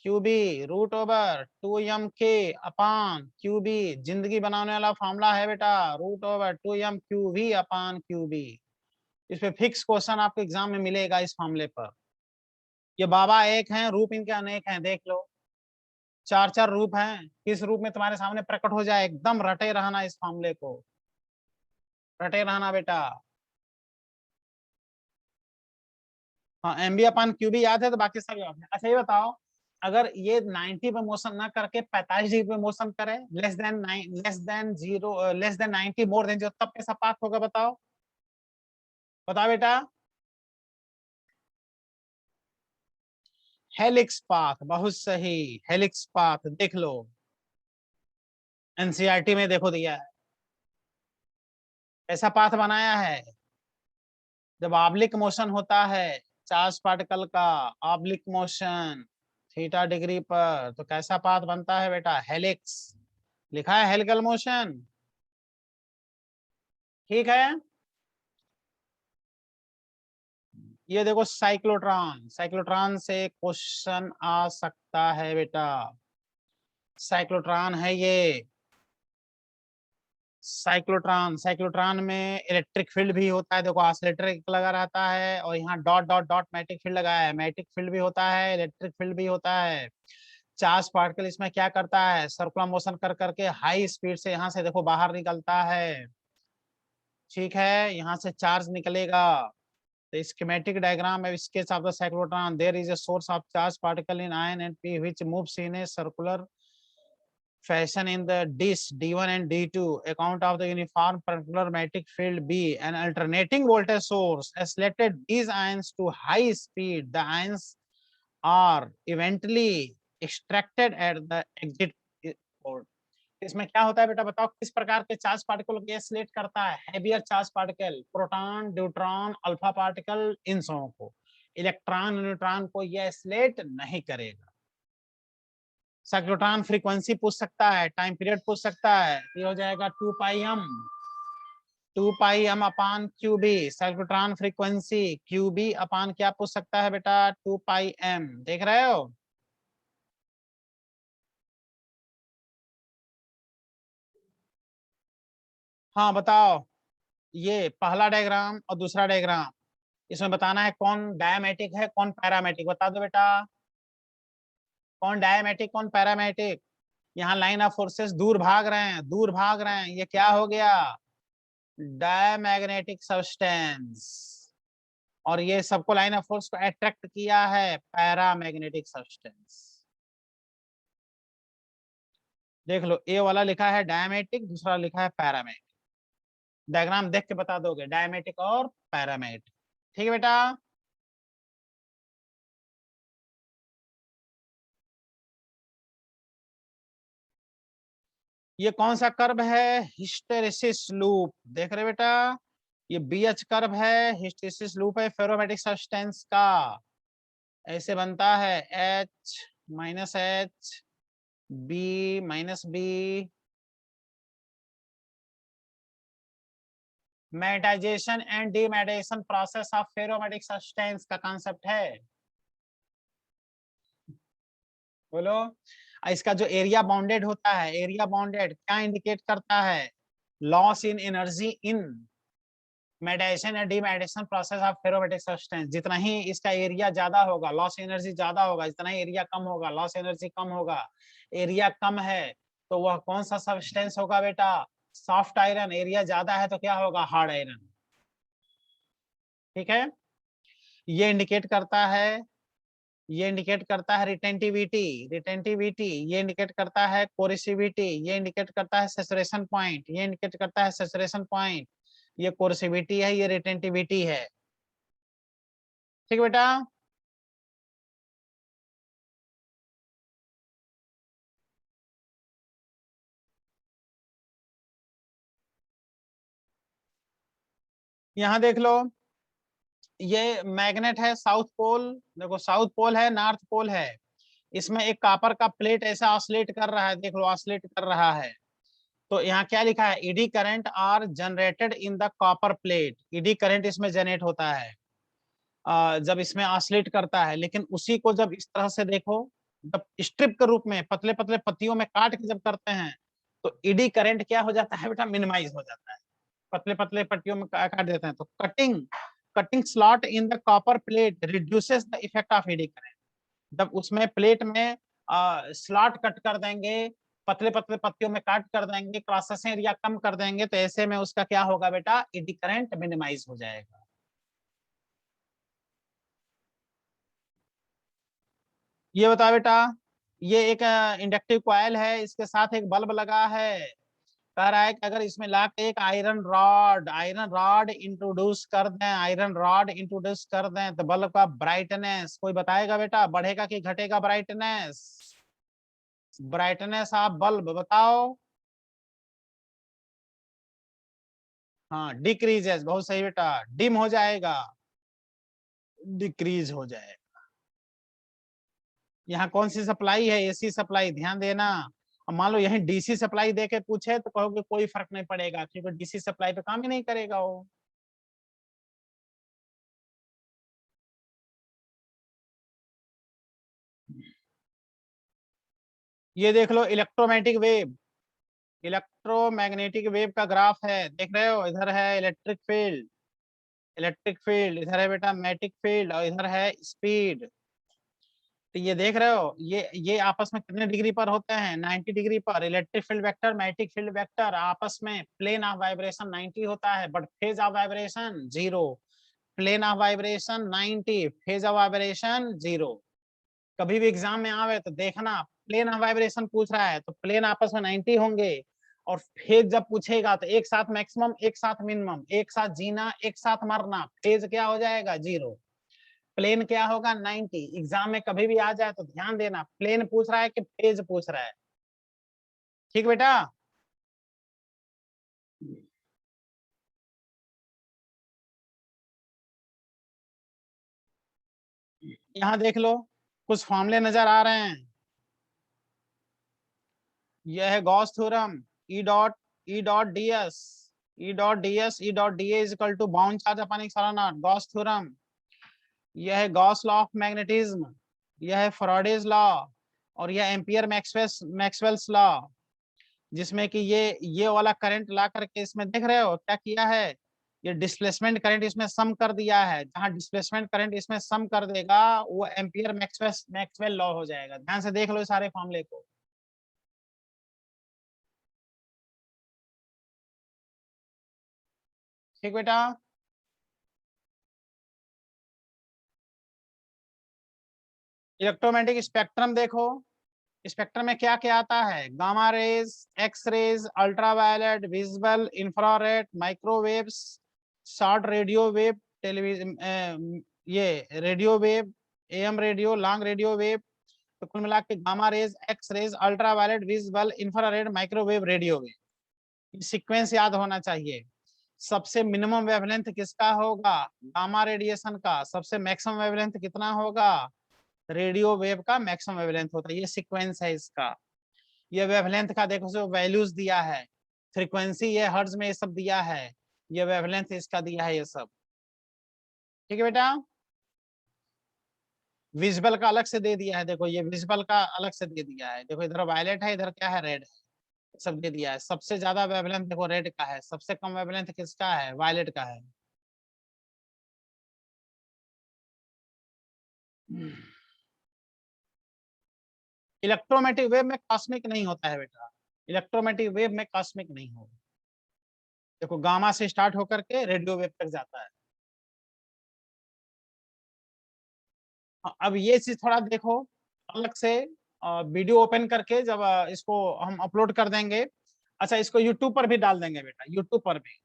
QB, root over 2m k upon QB. जिंदगी बनाने वाला फॉर्मूला है बेटा, root over 2m QV upon QB. इस पे फिक्स क्वेश्चन आपको एग्जाम में मिलेगा इस फॉर्मूले पर। ये बाबा एक हैं, रूप इनके अनेक हैं, देख लो, चार चार रूप हैं, किस रूप में तुम्हारे सामने प्रकट हो जाए, एकदम रटे रहना इस मामले को। रटे रहना बेटा। हाँ, MB अपन QB याद है तो बाकी सब याद है। अच्छा ये बताओ, अगर ये 90 पे मोशन ना करके 45 डिग्री पे मोशन करे, लेस देन 90 मोर देन 0, तब कैसा पाथ होगा बताओ? बताओ बेटा। हेलिक्स पाथ, बहुत सही, हेलिक्स पाथ देख लो, NCERT में देखो दिया है। ऐसा पाथ बनाया है, जब ऑब्लिक मोशन होता है चार्ज पार्टिकल का, ऑब्लिक मोशन थीटा डिग्री पर, तो कैसा पाथ बनता है बेटा? हेलिक्स। लिखा है हेलिकल मोशन। ठीक है। ये देखो साइक्लोट्रॉन, साइक्लोट्रॉन से क्वेश्चन आ सकता है बेटा। साइक्लोट्रॉन है ये, साइक्लोट्रॉन। साइक्लोट्रॉन में इलेक्ट्रिक फील्ड भी होता है, देखो ऑसिलेटर लगा रहता है, और यहाँ dot dot dot magnetic field लगा है। मैग्नेटिक फील्ड भी होता है, इलेक्ट्रिक फील्ड भी होता है। चार्ज पार्टिकल इसमें क्या करता है, सर्कुलर मोशन कर करके हाई स्पीड से यहाँ से देखो बाहर निकलता है। ठीक है, यहाँ से चार्ज निकलेगा। तो स्कीमेटिक डायग्राम में sketch of the cyclotron, there is a source of charge particle in ion and P which moves in a circular fashion in the disk D1 and D2, account of the uniform perpendicular magnetic field B, an alternating voltage source has selected these ions to high speed. The ions are eventually extracted at the exit port. इसमें क्या होता है बेटा बताओ, किस प्रकार के charge particle को सिलेक्ट करता है? Heavier charge particle, proton, neutron, alpha particle, इन सबों को। इलेक्ट्रॉन, न्यूट्रॉन को यह सिलेक्ट नहीं करेगा। साइक्लोट्रॉन फ्रीक्वेंसी पूछ सकता है, टाइम पीरियड पूछ सकता है, ये हो जाएगा 2 पाई m अपान QB। साइक्लोट्रॉन फ्रीक्वेंसी QB अपान क्या पूछ सकता है बेटा? 2 पाई m। देख रहे हो? हाँ बताओ, ये पहला डायग्राम और दूसरा डायग्राम, इसमें बताना है कौन डायमेटिक है कौन पैरामेटिक, बता दो बेटा। कौन डायमेटिक कौन पैरामेटिक? यहाँ लाइन ऑफ फोर्सेस दूर भाग रहे हैं, दूर भाग रहे हैं, ये क्या हो गया? Diamagnetic substance. और ये सबको लाइन ऑफ फोर्स को अट्रैक्ट किया है, पैरामैग्नेटिक सब्सटेंस। देख लो, ए वाला लिखा है डायमेटिक, दूसरा लिखा है पैरामैग्नेटिक। डायग्राम देख के बता दोगे डायमेटिक और पैरामैग्नेटिक। ठीक है बेटा। ये कौन सा कर्व है? Hysteresis loop. देख रहे बेटा, ये BH कर्व है, हिस्टेरेसिस लूप है फेरोमैग्नेटिक सब्सटेंस का। ऐसे बनता है H minus H, B minus B। Magnetisation and demagnetisation process of ferromagnetic substance का कांसेप्ट है। बोलो। इसका जो एरिया बाउंडेड होता है, एरिया बाउंडेड क्या इंडिकेट करता है? Loss in energy in magnetisation and demagnetisation process of ferromagnetic substance. जितना ही इसका एरिया ज्यादा होगा लॉस एनर्जी ज्यादा होगा, जितना ही एरिया कम होगा लॉस एनर्जी कम होगा। एरिया कम है तो वह कौन सा सब्सटेंस होगा बेटा? Soft iron. एरिया ज्यादा है तो क्या होगा? Hard iron. ठीक है। ये इंडिकेट करता है, ये इंडिकेट करता है रिटेंटिविटी, रिटेंटिविटी। ये इंडिकेट करता है कोरिसिविटी, ये इंडिकेट करता है सैचुरेशन पॉइंट, ये इंडिकेट करता है सैचुरेशन पॉइंट। ये कोरिसिविटी है, ये रिटेंटिविटी है। ठीक है बेटा। यहाँ देख लो, ये मैग्नेट है साउथ पोल, देखो साउथ पोल है नॉर्थ पोल है। इसमें एक कॉपर का प्लेट ऐसा ऑसिलेट कर रहा है, देख लो ऑसिलेट कर रहा है। तो यहाँ क्या लिखा है? Eddy current are generated in the copper plate. Eddy current इसमें जनरेट होता है जब इसमें ऑसिलेट करता है। लेकिन उसी को जब इस तरह से देखो, जब स्ट्रिप के रूप में पतले पतले पत्तियों में काट के जब करते हैं, तो ईडी करंट क्या हो जाता है बेटा? मिनिमाइज हो जाता है। पतले पतले पट्टियों में काट देते हैं तो cutting slot in the copper plate reduces the effect of eddy current. जब उसमें प्लेट में स्लॉट कट कर देंगे पतले पतले पत्तियों में काट कर देंगे, क्रॉस सेक्शन एरिया कम कर देंगे, तो ऐसे में उसका क्या होगा बेटा, एडी करंट मिनिमाइज हो जाएगा। ये बता बेटा, ये एक इंडक्टिव कॉइल है, इसके साथ एक बल्ब लगा है। कह रहा है कि अगर इसमें ला के एक आयरन रॉड इंट्रोड्यूस कर दें, आयरन रॉड इंट्रोड्यूस कर दें, तो बल्ब का ब्राइटनेस कोई बताएगा बेटा, बढ़ेगा कि घटेगा ब्राइटनेस? ब्राइटनेस ऑफ बल्ब बताओ। हाँ, डिक्रीजेस, बहुत सही बेटा, डिम हो जाएगा, डिक्रीज हो जाएगा। यहाँ कौन सी सप्लाई है, एसी सप्लाई, ध्यान देना। अब मान लो यही डीसी सप्लाई देके पूछे तो कहोगे कोई फर्क नहीं पड़ेगा, क्योंकि डीसी सप्लाई पे काम ही नहीं करेगा वो। ये देख लो इलेक्ट्रोमैग्नेटिक वेव का ग्राफ है, देख रहे हो, इधर है इलेक्ट्रिक फील्ड, इधर है बेटा मैग्नेटिक फील्ड, और इधर है स्पीड। तो ये देख रहे हो, ये आपस में कितने डिग्री पर होते हैं, 90 डिग्री पर। Electric field vector, magnetic field vector आपस में प्लेन ऑफ वाइब्रेशन 90 होता है, but phase of vibration 0। Plane of vibration 90, phase of vibration 0। कभी भी एग्जाम में आवे तो देखना, प्लेन ऑफ वाइब्रेशन पूछ रहा है तो प्लेन आपस में 90 होंगे, और फेज जब पूछेगा तो एक साथ मैक्सिमम, एक साथ मिनिमम, एक साथ जीना, एक साथ मरना, फेज क्या हो जाएगा, 0। प्लेन क्या होगा, 90। एग्जाम में कभी भी आ जाए तो ध्यान देना, प्लेन पूछ रहा है कि फेज पूछ रहा है। ठीक बेटा। यहाँ देख लो, कुछ फॉर्मूले नजर आ रहे हैं। यह है Gauss theorem, E dot d A is equal to bound charge upon epsilon naught, Gauss theorem. यह है गॉस लॉ ऑफ मैग्नेटिज्म, यह है फैराडेज लॉ, और यह एम्पियर मैक्सवेल्स लॉ, जिसमें कि ये वाला करंट ला करके इसमें देख रहे हो क्या किया है, ये डिस्प्लेसमेंट करंट इसमें सम कर दिया है। जहां डिस्प्लेसमेंट करंट इसमें सम कर देगा वो एम्पियर मैक्सवेल लॉ हो जाएगा। ध्यान से देख लो सारे फॉर्मूले को। ठीक बेटा। इलेक्ट्रोमैग्नेटिक स्पेक्ट्रम देखो, स्पेक्ट्रम में क्या क्या आता है, gamma rays, X rays, ultraviolet, visible, infrared, microwaves, short radio wave, television, ये radio wave, M radio, long radio wave. तो कुल मिला के gamma rays, X rays, ultraviolet, visible, infrared, microwave, radio wave, sequence याद होना चाहिए। सबसे मिनिमम वेवलेंथ किसका होगा, गामा रेडिएशन का। सबसे मैक्सिमम वेवलेंथ कितना होगा, रेडियो वेव का मैक्सिमम वेवलेंथ होता है। ये सीक्वेंस है इसका। ये वेवलेंथ का देखो जो वैल्यूज दिया है, फ्रीक्वेंसी ये हर्ट्ज में ये सब दिया है, ये वेवलेंथ इसका दिया है ये सब। ठीक है बेटा। विजिबल का अलग से दे दिया है, देखो ये विजिबल का अलग से दे दिया है, देखो इधर वायलेट है, इधर क्या है, रेड है, सब दे दिया है। सबसे ज्यादा वेवलेंथ देखो रेड का है, सबसे कम वेवलेंथ किसका है, वायलेट का है। इलेक्ट्रोमैग्नेटिक वेव में कॉस्मिक नहीं होता है बेटा, इलेक्ट्रोमैग्नेटिक वेव में कॉस्मिक नहीं होगा। देखो गामा से स्टार्ट होकर के रेडियो वेव तक जाता है। अब ये चीज थोड़ा देखो अलग से, वीडियो ओपन करके जब इसको हम अपलोड कर देंगे। अच्छा, इसको यूट्यूब पर भी डाल देंगे बेटा, यूट्यूब पर भी।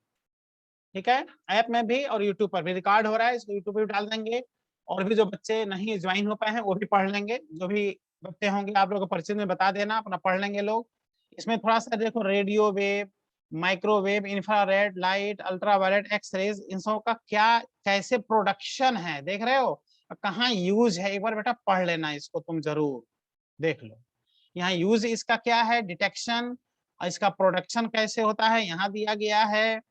ठीक है, ऐप में भी और यूट्यूब पर भी रिकॉर्ड हो रहा है, इसको यूट्यूब पर भी डाल देंगे। और भी जो बच्चे नहीं ज्वाइन हो पाए हैं वो भी पढ़ लेंगे, जो भी बच्चे होंगे आप लोग को परिचय में बता देना, अपना पढ़ लेंगे लोग। इसमें थोड़ा सा देखो radio wave, microwave, infrared light, ultraviolet, X rays, इन सबों का क्या कैसे प्रोडक्शन है देख रहे हो, कहाँ यूज है, एक बार बेटा पढ़ लेना इसको, तुम जरूर देख लो। यहाँ यूज इसका क्या है, डिटेक्शन, और इसका प्रोडक्शन कैसे होता है यहाँ दिया गया है।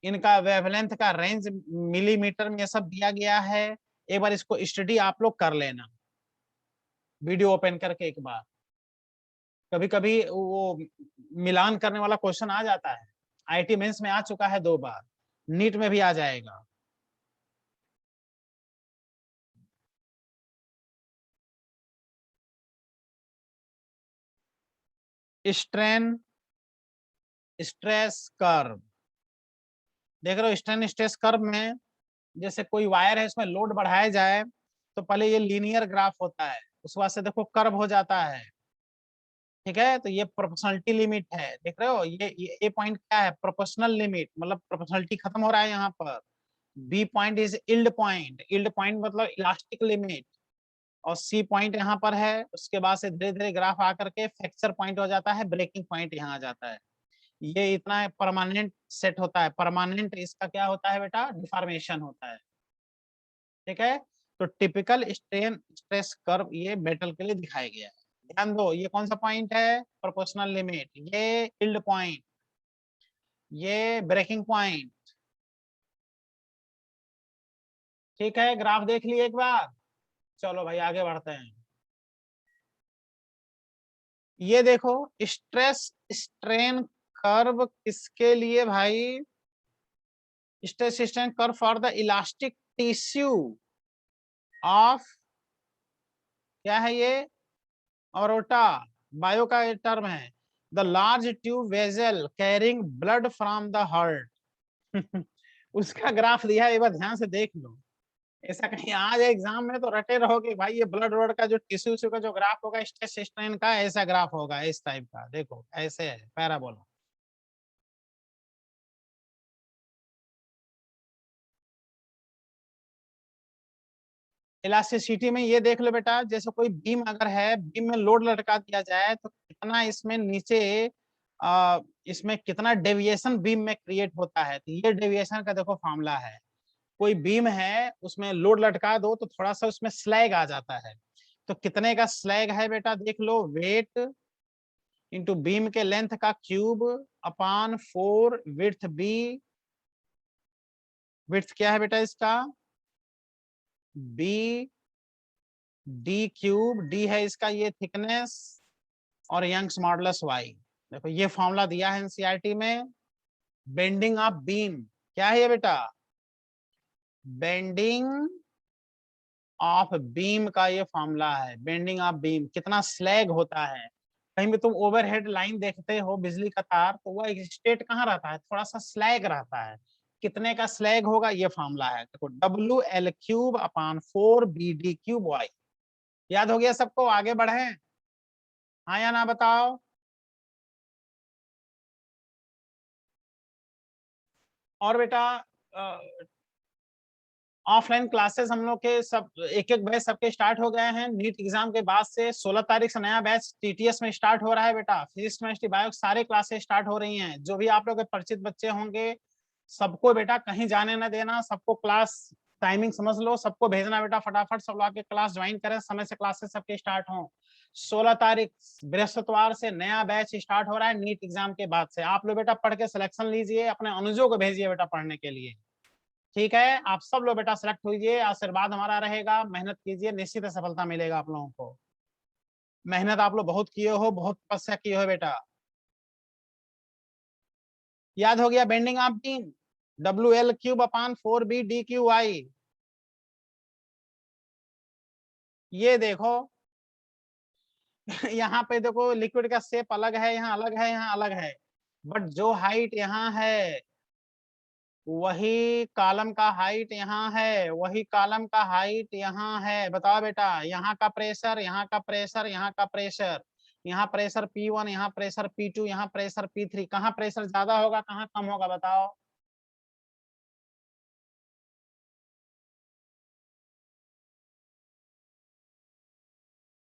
इनका वेवलेंथ का रेंज मिलीमीटर में सब दिया गया है। एक बार इसको स्टडी आप लोग कर लेना, वीडियो ओपन करके एक बार। कभी कभी वो मिलान करने वाला क्वेश्चन आ जाता है, आईटी मेंस में आ चुका है 2 बार, नीट में भी आ जाएगा। स्ट्रेन स्ट्रेस कर्व, देख रहे हो स्ट्रेन स्ट्रेस कर्व में जैसे कोई वायर है इसमें लोड बढ़ाया जाए तो पहले ये लीनियर ग्राफ होता है, उस बाद से देखो कर्व हो जाता है। ठीक है, तो ये प्रोपोर्शनलिटी लिमिट है, देख रहे हो ये पॉइंट क्या है, प्रोपोर्शनल लिमिट, मतलब प्रोपोर्शनलिटी खत्म हो रहा है यहाँ पर। B point is yield point मतलब इलास्टिक लिमिट, और सी पॉइंट यहाँ पर है, उसके बाद से धीरे धीरे ग्राफ आकर के फ्रैक्चर पॉइंट हो जाता है, ब्रेकिंग पॉइंट यहाँ आ जाता है। ये इतना परमानेंट सेट होता है, परमानेंट इसका क्या होता है बेटा, डिफॉर्मेशन होता है। ठीक है, तो टिपिकल स्ट्रेन स्ट्रेस कर्व ये मेटल के लिए दिखाया गया है। ध्यान दो, ये कौन सा पॉइंट है, प्रोपोर्शनल लिमिट, ये यील्ड पॉइंट, ये ब्रेकिंग पॉइंट। ठीक है, ग्राफ देख लिए एक बार, चलो भाई आगे बढ़ते हैं। ये देखो स्ट्रेस स्ट्रेन कर्व किसके लिए भाई, stress strain curve for the elastic tissue of, क्या है ये, अरोटा, बायो का टर्म है, the large tube vessel carrying blood from the heart. उसका ग्राफ दिया है, एक बार ध्यान से देख लो, ऐसा कहीं आज एग्जाम में तो रटे रहोगे भाई, ये ब्लड रोड का जो टिश्यू का जो ग्राफ होगा स्ट्रेस स्ट्रेन का, ऐसा ग्राफ होगा इस टाइप का, देखो ऐसे है पैराबोला। इलास्टिसिटी में ये देख लो बेटा, जैसे कोई बीम अगर है, बीम में लोड लटका दिया जाए तो कितना इसमें नीचे इसमें कितना डेविएशन बीम में क्रिएट होता है, तो ये डेविएशन का देखो फॉर्मूला है। कोई बीम है उसमें लोड लटका दो तो थोड़ा सा उसमें स्लैग आ जाता है, तो कितने का स्लैग है बेटा, देख लो, वेट इंटू बीम के लेंथ का cube upon 4 width b, width क्या है बेटा इसका, बी डी क्यूब, डी है इसका ये थिकनेस, और यंग्स मॉडुलस वाई। देखो ये फॉर्मूला दिया है एनसीईआरटी में, बेंडिंग ऑफ बीम, क्या है ये बेटा, बेंडिंग ऑफ बीम का ये फॉर्मूला है, बेंडिंग ऑफ बीम, कितना स्लैग होता है। कहीं भी तुम ओवरहेड लाइन देखते हो बिजली का तार, तो वो एक स्ट्रेट कहाँ रहता है, थोड़ा सा स्लैग रहता है, कितने का स्लैग होगा, ये फॉर्मूला है, देखो W L cube upon 4 b d cube y. याद हो गया सबको, आगे बढ़े, हाँ या ना बताओ। और बेटा ऑफलाइन क्लासेस हम लोग के सब एक एक बैच सबके स्टार्ट हो गए हैं, नीट एग्जाम के बाद से 16 तारीख से नया बैच टीटीएस में स्टार्ट हो रहा है बेटा, फिजिक्स केमिस्ट्री बायो सारे क्लासेस स्टार्ट हो रही हैं, जो भी आप लोग के परिचित बच्चे होंगे सबको बेटा कहीं जाने ना देना, सबको क्लास टाइमिंग समझ लो, सबको भेजना बेटा फटाफट, सब लोग आके क्लास ज्वाइन करें, समय से क्लासेस सबके स्टार्ट हों। 16 तारीख बृहस्पतिवार से नया बैच स्टार्ट हो रहा है नीट एग्जाम के बाद से, आप लोग बेटा पढ़ के सिलेक्शन लीजिए, अपने अनुजों को भेजिए बेटा पढ़ने के लिए। ठीक है, आप सब लोग बेटा सेलेक्ट होइए, आशीर्वाद हमारा रहेगा, मेहनत कीजिए, निश्चित सफलता मिलेगा आप लोगों को। मेहनत आप लोग बहुत किए हो, बहुत तपस्या किए हो बेटा। याद हो गया bending of beam, W L cube upon 4 b d Q I. ये देखो यहाँ पे देखो लिक्विड का शेप अलग है, यहाँ अलग है, यहाँ अलग है, बट जो हाइट यहाँ है वही कॉलम का हाइट यहाँ है, वही कॉलम का हाइट यहाँ है। बताओ बेटा, यहाँ का प्रेशर, यहाँ का प्रेशर, यहाँ का प्रेशर, यहाँ प्रेशर P1, यहाँ प्रेशर P2, यहाँ प्रेशर P3, कहाँ प्रेशर ज्यादा होगा कहाँ कम होगा बताओ।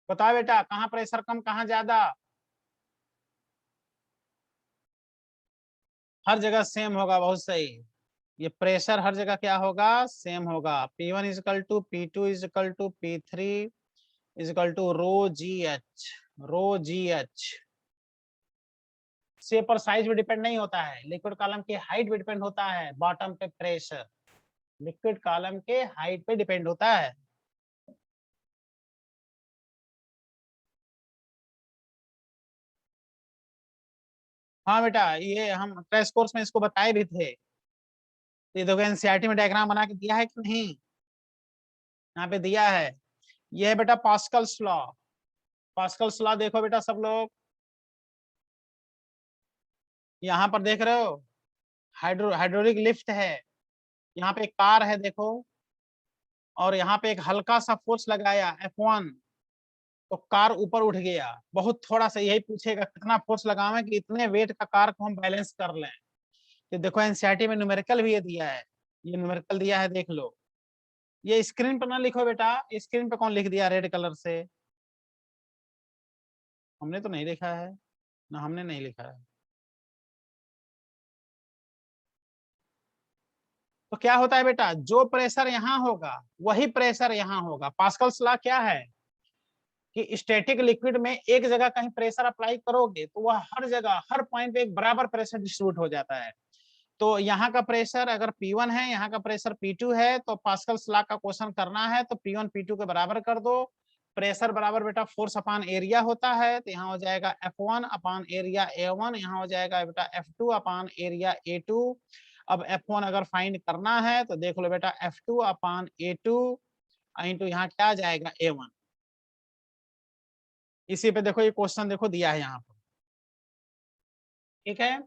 बताओ बेटा, कहाँ प्रेशर कम कहाँ ज्यादा, हर जगह सेम होगा, बहुत सही। ये प्रेशर हर जगह क्या होगा, सेम होगा। P1 is equal to P2 is equal to P3 is equal to rho g h, rho g h. Shape और साइज भी डिपेंड नहीं होता है, लिक्विड कॉलम की हाइट भी डिपेंड होता है, बॉटम पे प्रेशर लिक्विड कॉलम के हाइट पे डिपेंड होता है। हाँ बेटा, ये हम क्रैश कोर्स में इसको बताए भी थे, ये देखो एनसीईआरटी में डायग्राम बना के दिया है कि नहीं, यहाँ पे दिया है। ये है बेटा पास्कल्स लॉ, पास्कल्स लॉ देखो बेटा सब लोग, यहाँ पर देख रहे हो हाइड्रोलिक लिफ्ट है, यहाँ पे एक कार है देखो, और यहाँ पे एक हल्का सा फोर्स लगाया F1, तो कार ऊपर उठ गया। बहुत थोड़ा सा, यही पूछेगा कितना फोर्स लगावे कि इतने वेट का कार को हम बैलेंस कर लें। तो देखो एनसीईआरटी में न्यूमेरिकल भी ये दिया है, ये न्यूमेरिकल दिया है, देख लो। ये स्क्रीन पर ना लिखो बेटा, स्क्रीन पे कौन लिख दिया रेड कलर से? हमने तो नहीं लिखा है ना, हमने नहीं लिखा है। तो क्या होता है बेटा, जो प्रेशर यहाँ होगा वही प्रेशर यहाँ होगा। पास्कल्स लॉ क्या है कि स्टैटिक लिक्विड में एक जगह कहीं प्रेशर अप्लाई करोगे तो वह हर जगह हर पॉइंट पे एक बराबर प्रेशर डिस्ट्रीब्यूट हो जाता है। तो यहाँ का प्रेशर अगर P1 है, यहाँ का प्रेशर P2 है, तो पास्कल्स लॉ का क्वेश्चन करना है तो P1 P2 के बराबर कर दो। प्रेशर बराबर बेटा फोर्स अपान एरिया होता है, तो यहाँ हो जाएगा F1 अपान एरिया A1, यहाँ हो जाएगा बेटा F2 अपान एरिया A2। अब F1 अगर फाइंड करना है तो देख लो बेटा F2 अपान A2 इंटू यहाँ क्या आ जाएगा A1। इसी पे देखो ये क्वेश्चन देखो दिया है यहाँ पर, ठीक है।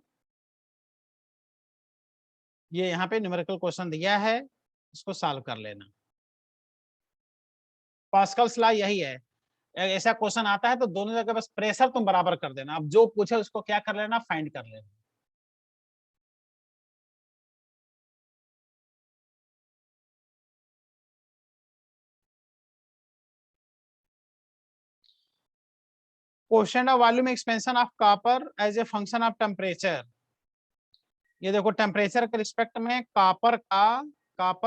ये यहाँ पे न्यूमेरिकल क्वेश्चन दिया है, इसको सॉल्व कर लेना। पास्कल्स लॉ यही है, ऐसा क्वेश्चन आता है तो दोनों जगह बस प्रेशर तुम बराबर कर देना, अब जो पूछे उसको क्या कर लेना, फाइंड कर लेना। Question of volume expansion of copper as a function of temperature. ये देखो टेम्परेचर के रिस्पेक्ट में कॉपर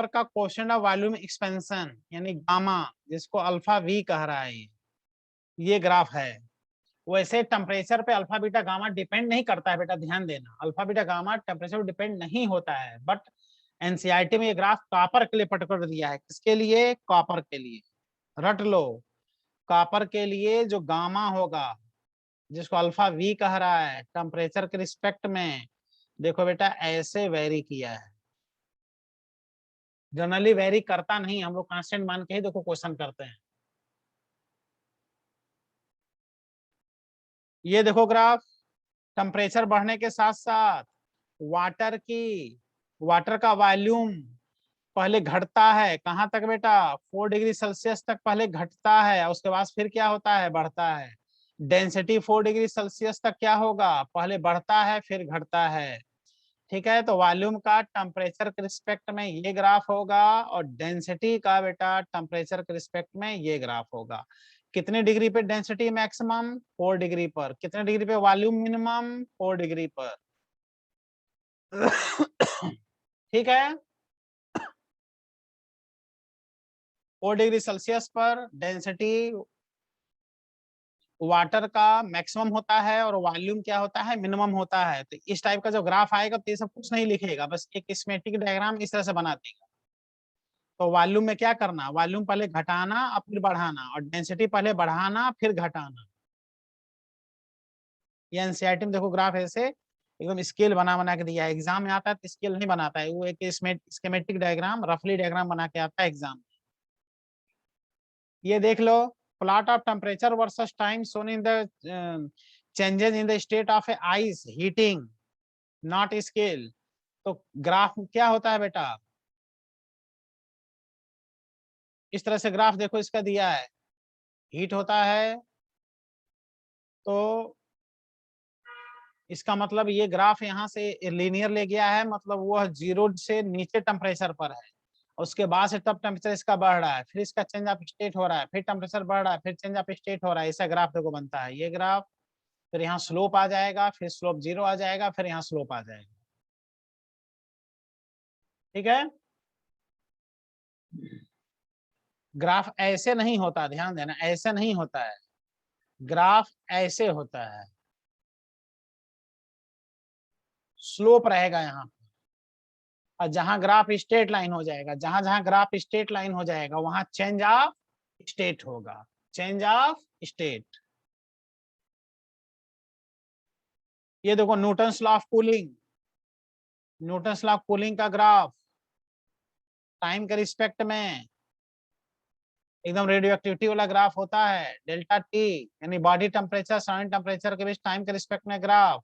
का क्वेश्चन ऑफ वॉल्यूम एक्सपेंशन यानी गामा, जिसको अल्फा वी कह रहा है, ये ग्राफ है। वैसे टेम्परेचर पे अल्फा बीटा गामा डिपेंड नहीं करता है बेटा, ध्यान देना, अल्फा बीटा गामा टेम्परेचर पे डिपेंड नहीं होता है। बट एनसीईआरटी में ये ग्राफ कॉपर के लिए पर्टिकुलर दिया है। किसके लिए? कॉपर के लिए। रट लो, कॉपर के लिए जो गामा होगा, जिसको अल्फा वी कह रहा है, टेम्परेचर के रिस्पेक्ट में देखो बेटा ऐसे वेरी किया है। जनरली वेरी करता नहीं, हम लोग कांस्टेंट मान के ही देखो क्वेश्चन करते हैं। ये देखो ग्राफ, टेम्परेचर बढ़ने के साथ साथ वाटर का वॉल्यूम पहले घटता है, कहां तक बेटा? 4 डिग्री सेल्सियस तक पहले घटता है, उसके बाद फिर क्या होता है? बढ़ता है। डेंसिटी 4 डिग्री सेल्सियस तक क्या होगा? पहले बढ़ता है फिर घटता है। ठीक है, तो वॉल्यूम का टेम्परेचर के रिस्पेक्ट में ये ग्राफ होगा, और डेंसिटी का बेटा टेम्परेचर के रिस्पेक्ट में ये ग्राफ होगा। कितने डिग्री पे डेंसिटी मैक्सिमम? 4 डिग्री पर। कितने डिग्री पे वॉल्यूम मिनिमम? 4 डिग्री पर। ठीक है, 4 डिग्री सेल्सियस पर डेंसिटी वाटर का मैक्सिमम होता है और वॉल्यूम क्या होता है? मिनिमम होता है। तो इस टाइप का जो ग्राफ आएगा तो ये सब कुछ नहीं लिखेगा, बस एक स्कीमेटिक डायग्राम इस तरह से बना देगा। तो वॉल्यूम में क्या करना? वॉल्यूम पहले घटाना और फिर बढ़ाना, और डेंसिटी पहले बढ़ाना फिर घटाना। ये एनसीईआरटी में देखो ग्राफ ऐसे एकदम स्केल बना बना के दिया है। एग्जाम में आता है तो स्केल नहीं बनाता है, वो एक स्कीमेटिक डायग्राम, रफली डायग्राम बना के आता है एग्जाम। ये देख लो, plot of temperature versus time shown in the changes in the state of a ice heating not scale. तो ग्राफ क्या होता है बेटा? इस तरह से ग्राफ देखो इसका दिया है, हीट होता है तो इसका मतलब ये ग्राफ यहाँ से लीनियर ले गया है, मतलब वह 0 से नीचे टेम्परेचर पर है, उसके बाद से तब टेम्परेचर इसका बढ़ रहा है, फिर इसका चेंज ऑफ स्टेट हो रहा है, फिर टेम्परेचर बढ़ रहा है, फिर चेंज ऑफ स्टेट हो रहा है। ऐसा ग्राफ देखो बनता है ये ग्राफ। फिर यहाँ स्लोप आ जाएगा, फिर स्लोप 0 आ जाएगा, फिर यहाँ स्लोप आ जाएगा। ठीक है, ग्राफ ऐसे नहीं होता, ध्यान देना, ऐसे नहीं होता है, ग्राफ ऐसे होता है, स्लोप रहेगा यहाँ पे। और जहां ग्राफ स्ट्रेट लाइन हो जाएगा, जहां जहां ग्राफ स्ट्रेट लाइन हो जाएगा वहां चेंज ऑफ स्टेट होगा, चेंज ऑफ स्टेट। ये देखो Newton's law of cooling, Newton's law of cooling का ग्राफ टाइम के रिस्पेक्ट में एकदम रेडियो एक्टिविटी वाला ग्राफ होता है, डेल्टा टी यानी बॉडी टेम्परेचर सराउंडिंग टेम्परेचर के बीच टाइम के रिस्पेक्ट में ग्राफ।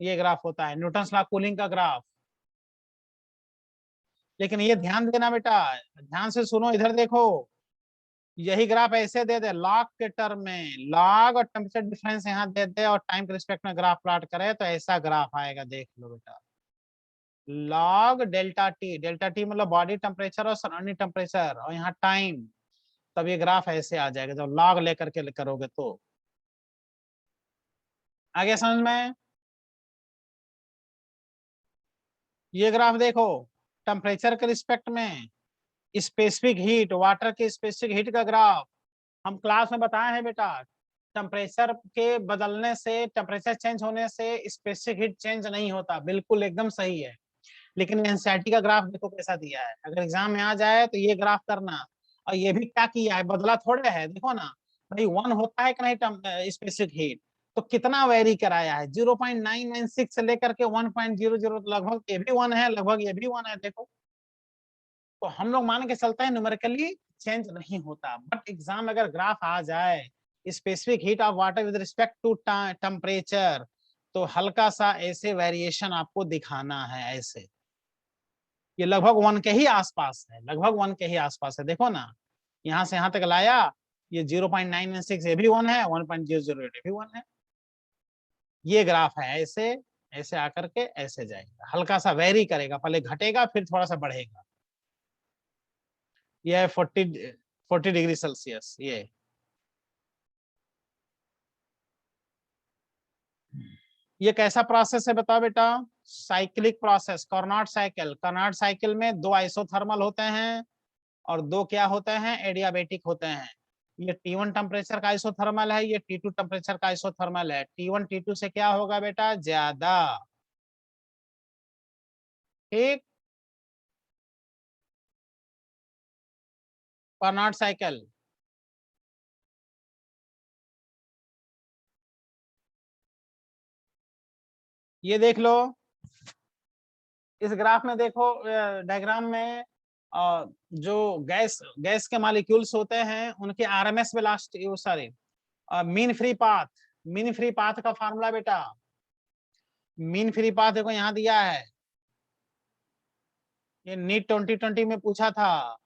ये ग्राफ होता है न्यूटन्स लॉ कूलिंग का ग्राफ। लेकिन ये ध्यान देना बेटा, ध्यान से सुनो, इधर देखो, यही ग्राफ ऐसे दे दे लॉग के टर्म में, लॉग और टेम्परेचर डिफरेंस यहाँ दे दे और टाइम के रिस्पेक्ट में ग्राफ प्लॉट करे तो ऐसा ग्राफ आएगा, देख लो बेटा। लॉग डेल्टा टी मतलब बॉडी टेम्परेचर और सराउंडिंग टेम्परेचर और यहाँ टाइम, तब ये ग्राफ ऐसे आ जाएगा जब लॉग लेकर के करोगे तो। आगे समझ में? ये ग्राफ देखो, टेम्परेचर के रिस्पेक्ट में स्पेसिफिक हीट, वाटर के स्पेसिफिक हीट का ग्राफ हम क्लास में बताए हैं बेटा। टेम्परेचर के बदलने से, टेम्परेचर चेंज होने से स्पेसिफिक हीट चेंज नहीं होता, बिल्कुल एकदम सही है। लेकिन एनसीईआरटी का ग्राफ देखो कैसा दिया है, अगर एग्जाम में आ जाए तो ये ग्राफ करना। और ये भी क्या किया है, बदला थोड़े है, देखो ना भाई 1 होता है कि नहीं स्पेसिफिक हीट, तो कितना वेरी कराया है, 0.996 से लेकर के 1.00, लगभग ये भी 1 है, लगभग ये भी 1 है, देखो। तो हम लोग मान के चलते हैं न्यूमेरिकली चेंज नहीं होता, बट एग्जाम अगर ग्राफ आ जाए specific heat of water with respect to temperature, तो हल्का सा ऐसे वेरिएशन आपको दिखाना है ऐसे। ये लगभग 1 के ही आसपास है, लगभग 1 के ही आसपास है, देखो ना, यहां से यहां तक लाया, ये 0.996 ये भी 1 है, 1.008 भी 1 है। ये ग्राफ है ऐसे, ऐसे आकर के ऐसे जाएगा, हल्का सा वेरी करेगा, पहले घटेगा फिर थोड़ा सा बढ़ेगा। ये है 40 डिग्री सेल्सियस। ये कैसा प्रोसेस है बताओ बेटा? Cyclic process, Carnot cycle. Carnot cycle में 2 आइसोथर्मल होते हैं और 2 क्या होते हैं, एडियाबेटिक होते हैं। ये T1 टेम्परेचर का आइसोथर्मल है, ये T2 टेम्परेचर का आइसोथर्मल है। T1 T2 से क्या होगा बेटा, ज्यादा, ठीक। कार्नोट साइकिल, ये देख लो, इस ग्राफ में देखो, डायग्राम में जो गैस गैस के मॉलिक्यूल्स होते हैं उनके RMS velocity, sorry mean free path, mean free path का फार्मूला बेटा, मीन फ्री पाथ देखो यहाँ दिया है, ये नीट 2020 में पूछा था।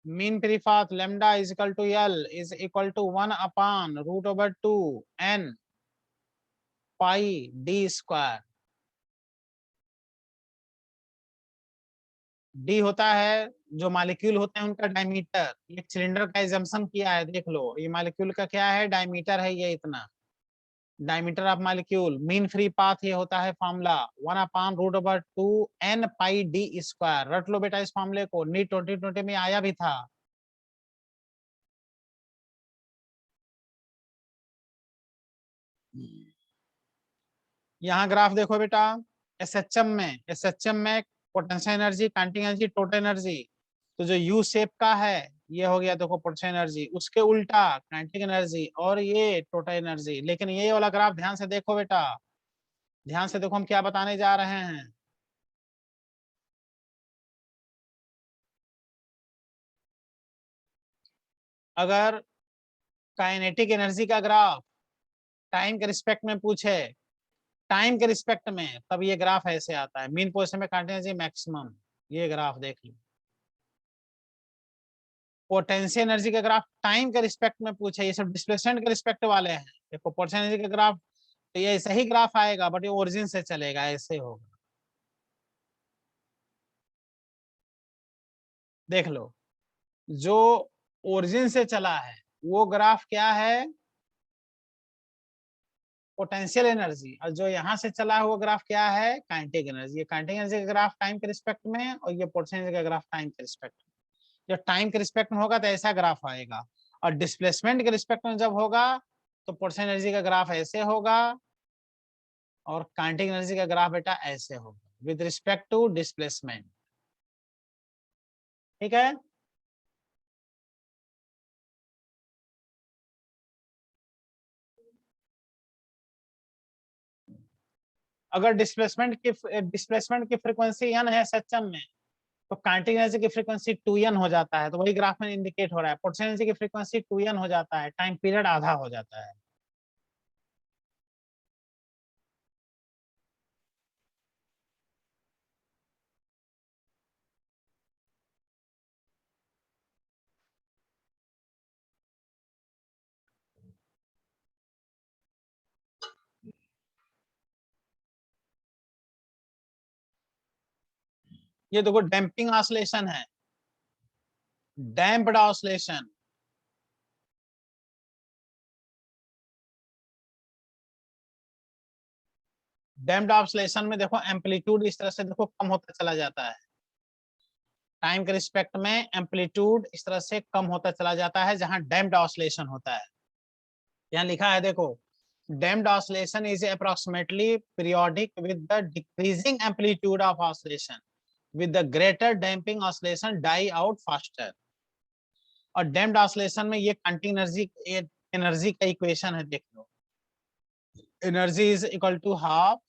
Mean free path lambda is equal to l is equal to 1 upon root over 2 N pi D square. D होता है जो मॉलिक्यूल होते हैं उनका डायमीटर, ये सिलेंडर का एजम्पशन किया है, देख लो, ये मॉलिक्यूल का क्या है, डायमीटर है, ये इतना diameter of molecule. Mean free path ये होता है formula 1 upon root over 2 N pi D square. रट लो बेटा इस फॉर्मूले को, नीट 2020 में आया भी था। यहाँ ग्राफ देखो बेटा, एसएचएम में potential energy, kinetic energy, total energy, तो जो यू शेप का है ये हो गया देखो पोटेंशियल एनर्जी, उसके उल्टा काइनेटिक एनर्जी और ये टोटल एनर्जी। लेकिन ये वाला ग्राफ ध्यान से देखो बेटा, ध्यान से देखो हम क्या बताने जा रहे हैं। अगर काइनेटिक एनर्जी का ग्राफ टाइम के रिस्पेक्ट में पूछे, टाइम के रिस्पेक्ट में, तब ये ग्राफ ऐसे आता है, मीन पोजीशन में काइनेटिक एनर्जी मैक्सिमम, ये ग्राफ देख लो। पोटेंशियल एनर्जी का ग्राफ टाइम के रिस्पेक्ट में पूछे, ये सब डिस्प्लेसमेंट के रिस्पेक्ट वाले हैं। देखो पोटेंशियल एनर्जी का ग्राफ तो ये ऐसा ही ग्राफ आएगा, बट ये ओरिजिन से चलेगा, ऐसे होगा, देख लो। जो ओरिजिन से चला है वो ग्राफ क्या है, पोटेंशियल एनर्जी, और जो यहाँ से चला है वो ग्राफ क्या है, काइनेटिक एनर्जी। ये काइनेटिक एनर्जी का ग्राफ टाइम के रिस्पेक्ट में और ये पोटेंशियल एनर्जी का ग्राफ टाइम के रिस्पेक्ट में। जब टाइम के रिस्पेक्ट में होगा तो ऐसा ग्राफ आएगा, और डिस्प्लेसमेंट के रिस्पेक्ट में जब होगा तो पोटेंशियल एनर्जी का ग्राफ ऐसे होगा और काइनेटिक एनर्जी का ग्राफ बेटा ऐसे होगा विद रिस्पेक्ट टू डिस्प्लेसमेंट, ठीक है। अगर डिस्प्लेसमेंट की फ्रीक्वेंसी n है सचम में, तो काइनेटिक एनर्जी की फ्रीक्वेंसी 2n हो जाता है, तो वही ग्राफ में इंडिकेट हो रहा है। पोटेंशियल एनर्जी की फ्रीक्वेंसी 2n हो जाता है, टाइम पीरियड आधा हो जाता है। ये देखो डैम्पिंग ऑसिलेशन है, डैम्प्ड ऑसिलेशन। डैम्प्ड ऑसिलेशन में देखो एम्पलीट्यूड इस तरह से देखो कम होता चला जाता है, टाइम के रिस्पेक्ट में एम्पलीट्यूड इस तरह से कम होता चला जाता है जहां डैम्प्ड ऑसिलेशन होता है। यहाँ लिखा है देखो, damped oscillation is approximately periodic with the decreasing amplitude of oscillation, with the greater damping oscillation die out faster. और डैम्प्ड ऑसिलेशन में ये कंटिन्यू एनर्जी का इक्वेशन है, देख लो, energy is equal to half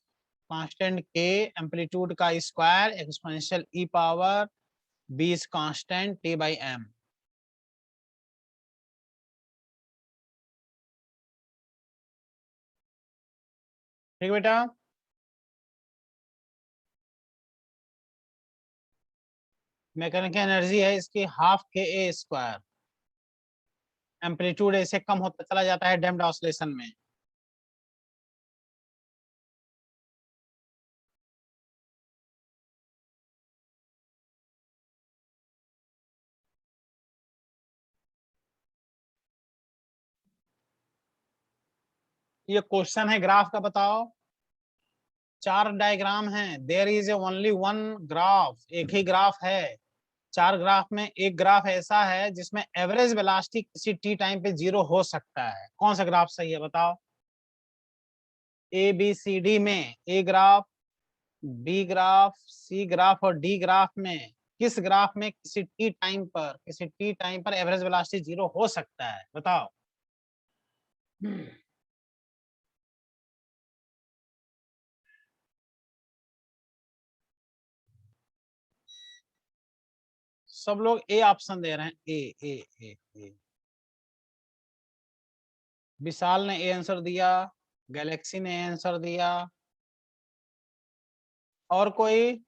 constant के एम्पलीट्यूड का square exponential E power B is constant T by M. ठीक बेटा, मैकेनिकल एनर्जी है इसकी हाफ के ए स्क्वायर, एम्पलीट्यूड ऐसे कम होता चला जाता है डैम्प्ड ऑसिलेशन में। ये क्वेश्चन है ग्राफ का, बताओ। चार डायग्राम हैं, there is only one graph, एक ही ग्राफ है। चार ग्राफ में एक ग्राफ ऐसा है जिसमें एवरेज वेलोसिटी किसी टी टाइम पे 0 हो सकता है। कौन सा ग्राफ सही है बताओ? ए बी सी डी में a graph, b graph, c graph और डी ग्राफ में किस ग्राफ में किसी टी टाइम पर एवरेज वेलोसिटी 0 हो सकता है, बताओ। सब लोग ए ऑप्शन दे रहे हैं, ए। विशाल ने ए आंसर दिया, गैलेक्सी ने ए आंसर दिया, और कोई?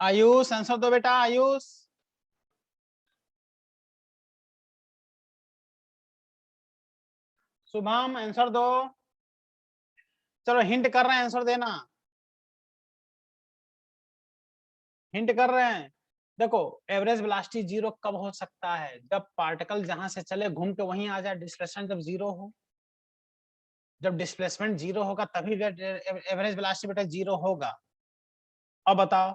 आयुष आंसर दो बेटा, आयुष। शुभम आंसर दो। चलो हिंट कर रहे हैं, आंसर देना। हिंट कर रहे हैं, देखो एवरेज वेलोसिटी 0 कब हो सकता है? जब पार्टिकल जहां से चले घूम के वहीं आ जाए, डिस्प्लेसमेंट जब 0 हो। जब डिस्प्लेसमेंट 0 होगा तभी एवरेज वेलोसिटी बेटा 0 होगा। अब बताओ,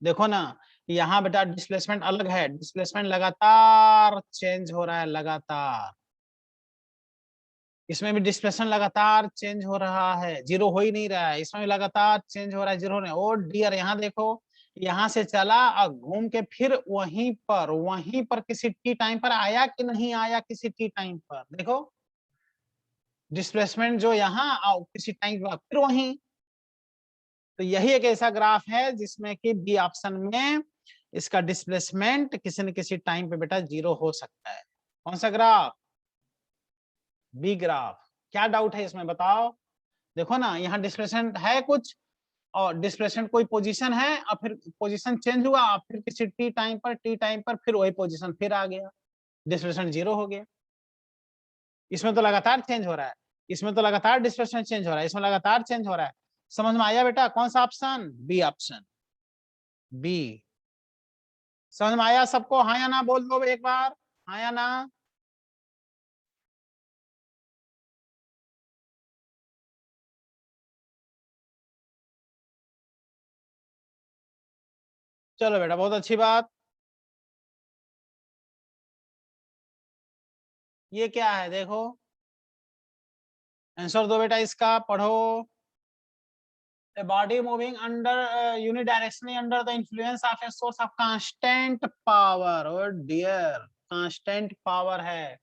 देखो ना, यहाँ बेटा डिस्प्लेसमेंट अलग है, डिस्प्लेसमेंट लगातार चेंज हो रहा है, लगातार। इसमें भी डिस्प्लेसमेंट लगातार चेंज हो रहा है, 0 हो ही नहीं रहा है। इसमें भी लगातार चेंज हो रहा है, 0 हो नहीं। ओ डियर, यहाँ देखो, यहाँ से चला और घूम के फिर वहीं पर किसी टी टाइम पर आया कि नहीं आया? किसी टी टाइम पर देखो, डिस्प्लेसमेंट जो यहाँ किसी टाइम पर फिर वहीं। तो यही एक ऐसा ग्राफ है जिसमें कि बी ऑप्शन में इसका डिस्प्लेसमेंट किसी न किसी टाइम पे बेटा 0 हो सकता है। कौन सा ग्राफ? B graph. क्या डाउट है इसमें बताओ? देखो ना, यहाँ डिस्प्लेसमेंट है कुछ, और डिस्प्लेसमेंट कोई पोजीशन है, और फिर पोजीशन चेंज हुआ, और फिर किसी टी टाइम पर फिर वही पोजीशन फिर आ गया, डिस्प्लेसमेंट 0 हो गया। इसमें तो लगातार चेंज हो रहा है, इसमें तो लगातार डिस्प्लेसमेंट चेंज हो रहा है, इसमें लगातार चेंज हो रहा है। समझ में आया बेटा? कौन सा ऑप्शन? B option, B. समझ में आया सबको? हाँ या ना बोल दो एक बार, हाँ या ना। चलो बेटा, बहुत अच्छी बात। ये क्या है देखो, आंसर दो बेटा इसका, पढ़ो। A body moving under unidirectionally under the influence of a source of constant power. Oh dear, constant power है।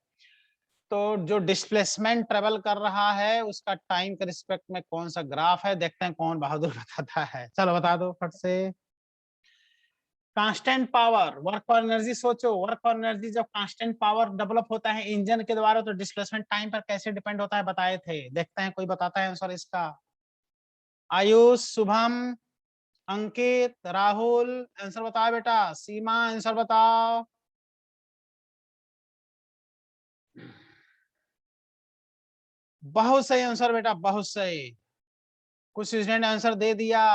तो जो डिस्प्लेसमेंट ट्रेवल कर रहा है उसका टाइम के रिस्पेक्ट में कौन सा ग्राफ है, देखते हैं कौन बहादुर बताता है। चलो बता दो फट से। कांस्टेंट पावर, वर्क और एनर्जी। सोचो, वर्क और एनर्जी जब कांस्टेंट पावर डेवलप होता है इंजन के द्वारा, तो डिस्प्लेसमेंट टाइम पर कैसे डिपेंड होता है बताए थे। देखते हैं कोई बताता है आंसर इसका। आयुष, शुभम, अंकित, राहुल आंसर बताओ बेटा। सीमा आंसर बताओ। बहुत सही आंसर बेटा, बहुत सही। कुछ स्टूडेंट आंसर दे दिया।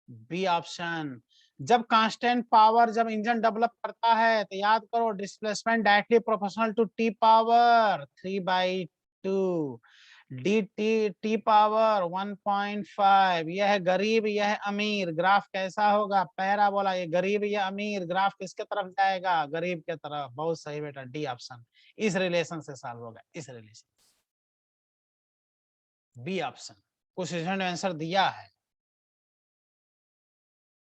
B option. जब कांस्टेंट पावर जब इंजन डेवलप करता है तो याद करो displacement directly proportional to t power 3/2 d t t power 1.5। यह है गरीब, यह है अमीर, ग्राफ कैसा होगा? पैराबोला। ये गरीब, ये अमीर, ग्राफ किसके तरफ जाएगा? गरीब के तरफ। बहुत सही बेटा, डी ऑप्शन इस रिलेशन से सॉल्व होगा, इस रिलेशन। बी ऑप्शन कुछ स्टूडेंट ने आंसर दिया है,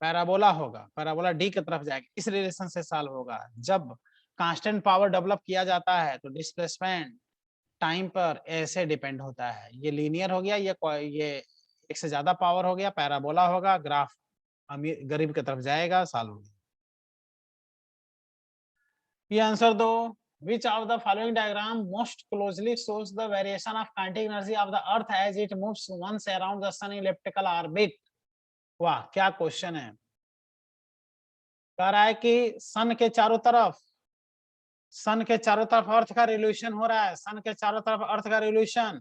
पैराबोला होगा, पैराबोला डी की तरफ जाएगा, इस रिलेशन से सॉल्व होगा। जब कांस्टेंट पावर डेवलप किया जाता है तो डिस्प्लेसमेंट टाइम पर ऐसे डिपेंड होता है। ये लीनियर हो गया, ये एक से ज्यादा पावर हो गया, पैराबोला होगा, ग्राफ अमीर गरीब की तरफ जाएगा, सॉल्व होगा। ये आंसर दो। Which of the following diagram most closely shows the variation of kinetic energy of the earth as it moves once around the sun elliptical orbit? वाह क्या क्वेश्चन है। कह रहा है कि सन के चारों तरफ अर्थ का रिवोल्यूशन हो रहा है, सन के चारों तरफ अर्थ का रिवोल्यूशन।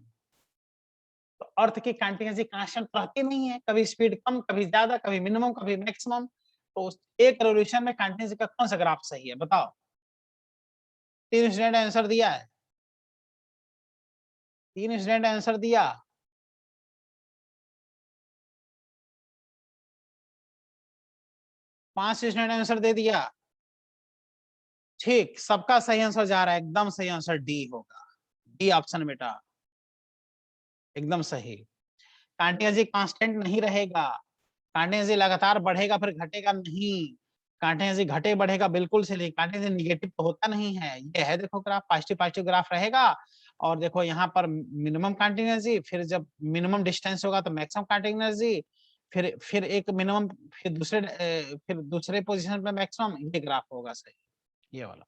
तो अर्थ की काइनेटिक एनर्जी कांस्टेंट रहती नहीं है, कभी स्पीड कम, कभी ज्यादा, कभी मिनिमम, कभी मैक्सिमम। तो उस एक रिवोल्यूशन में काइनेटिक एनर्जी का कौन सा ग्राफ सही है बताओ? तीन स्टूडेंट आंसर दिया है, तीन स्टूडेंट आंसर दिया। पांच स्टूडेंट आंसर दे दिया। ठीक, सबका सही आंसर जा रहा है, एकदम सही आंसर डी होगा, डी ऑप्शन बेटा एकदम सही। काइनेटिक एनर्जी कांस्टेंट नहीं रहेगा, काइनेटिक एनर्जी लगातार बढ़ेगा फिर घटेगा नहीं, काइनेटिक एनर्जी घटे बढ़ेगा बिल्कुल से नहीं, काइनेटिक एनर्जी निगेटिव तो होता नहीं है। ये है देखो ग्राफ, पॉजिटिव पॉजिटिव ग्राफ रहेगा। और देखो यहाँ पर मिनिमम काइनेटिक एनर्जी, फिर जब मिनिमम डिस्टेंस होगा तो मैक्सिमम काइनेटिक एनर्जी, फिर एक मिनिमम, फिर दूसरे पोजीशन पे मैक्सिमम। ये ग्राफ होगा सही, ये वाला।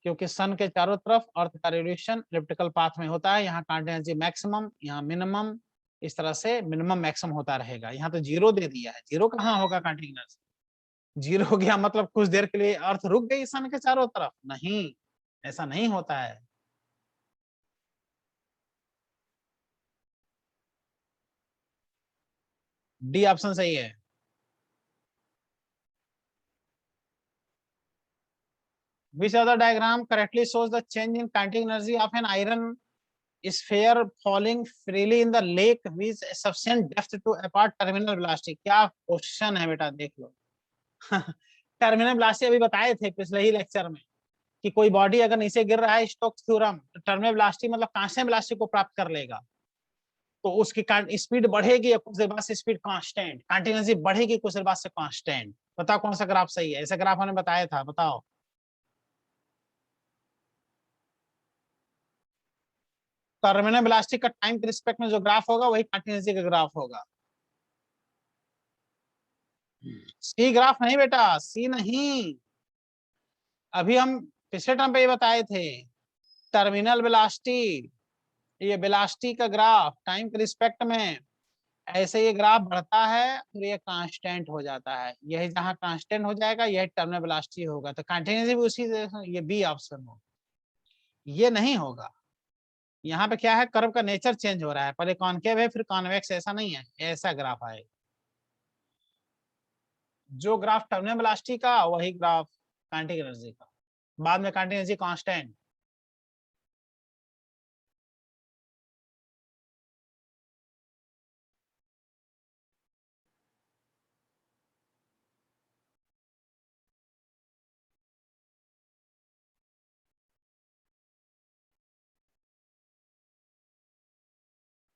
क्योंकि सन के चारों तरफ अर्थ का रेडिएशन इलिप्टिकल पाथ में होता है, यहाँ काइनेटिक एनर्जी मैक्सिमम, यहाँ मिनिमम, इस तरह से मिनिमम मैक्सिमम होता रहेगा। यहाँ तो जीरो दे दिया है, जीरो कहाँ होगा काइनेटिक एनर्जी? जीरो हो गया मतलब कुछ देर के लिए अर्थ रुक गई सन के चारों तरफ, नहीं, ऐसा नहीं होता है। डी ऑप्शन सही है। Which other diagram correctly shows the change in kinetic energy of an iron sphere falling freely in the lake with sufficient depth to impart terminal velocity? क्या क्वेश्चन है बेटा, देख लो। टर्मिनल वेलोसिटी अभी बताए थे पिछले ही लेक्चर में कि कोई बॉडी अगर नीचे गिर रहा है, स्टोक्स थ्योरम, तो टर्मिनल वेलोसिटी मतलब कांस्टेंट वेलोसिटी को प्राप्त कर लेगा। तो उसकी स्पीड बढ़ेगी या कुछ देर बाद से स्पीड कांस्टेंट, काइनेटिक एनर्जी बढ़ेगी कुछ देर बाद से कांस्टेंट। बताओ कौन सा ग्राफ सही है? ऐसा ग्राफ हमने बताया था, बताओ। टर्मिनल वेलोसिटी का टाइम के रिस्पेक्ट में जो ग्राफ होगा वही काइनेटिक एनर्जी का ग्राफ होगा। सी ग्राफ नहीं बेटा, सी नहीं। अभी हम पिछले टर्म पे ये बताए थे, टर्मिनल वेलोसिटी, ये वेलोसिटी का ग्राफ टाइम के रिस्पेक्ट में ऐसे ये ग्राफ बढ़ता है फिर ये कांस्टेंट हो जाता है, यही जहां कांस्टेंट हो जाएगा यही टर्मिनल वेलोसिटी होगा। तो काइनेटिक एनर्जी भी उसी ये बी ऑप्शन हो, ये नहीं होगा। यहाँ पे क्या है, कर्व का नेचर चेंज हो रहा है, पहले कॉनकेव है फिर कॉन्वेक्स, ऐसा नहीं है, ऐसा ग्राफ आएगा। जो ग्राफ टर्मिनल वेलोसिटी का वही ग्राफ काइनेटिक एनर्जी का, बाद में काइनेटिक एनर्जी कांस्टेंट।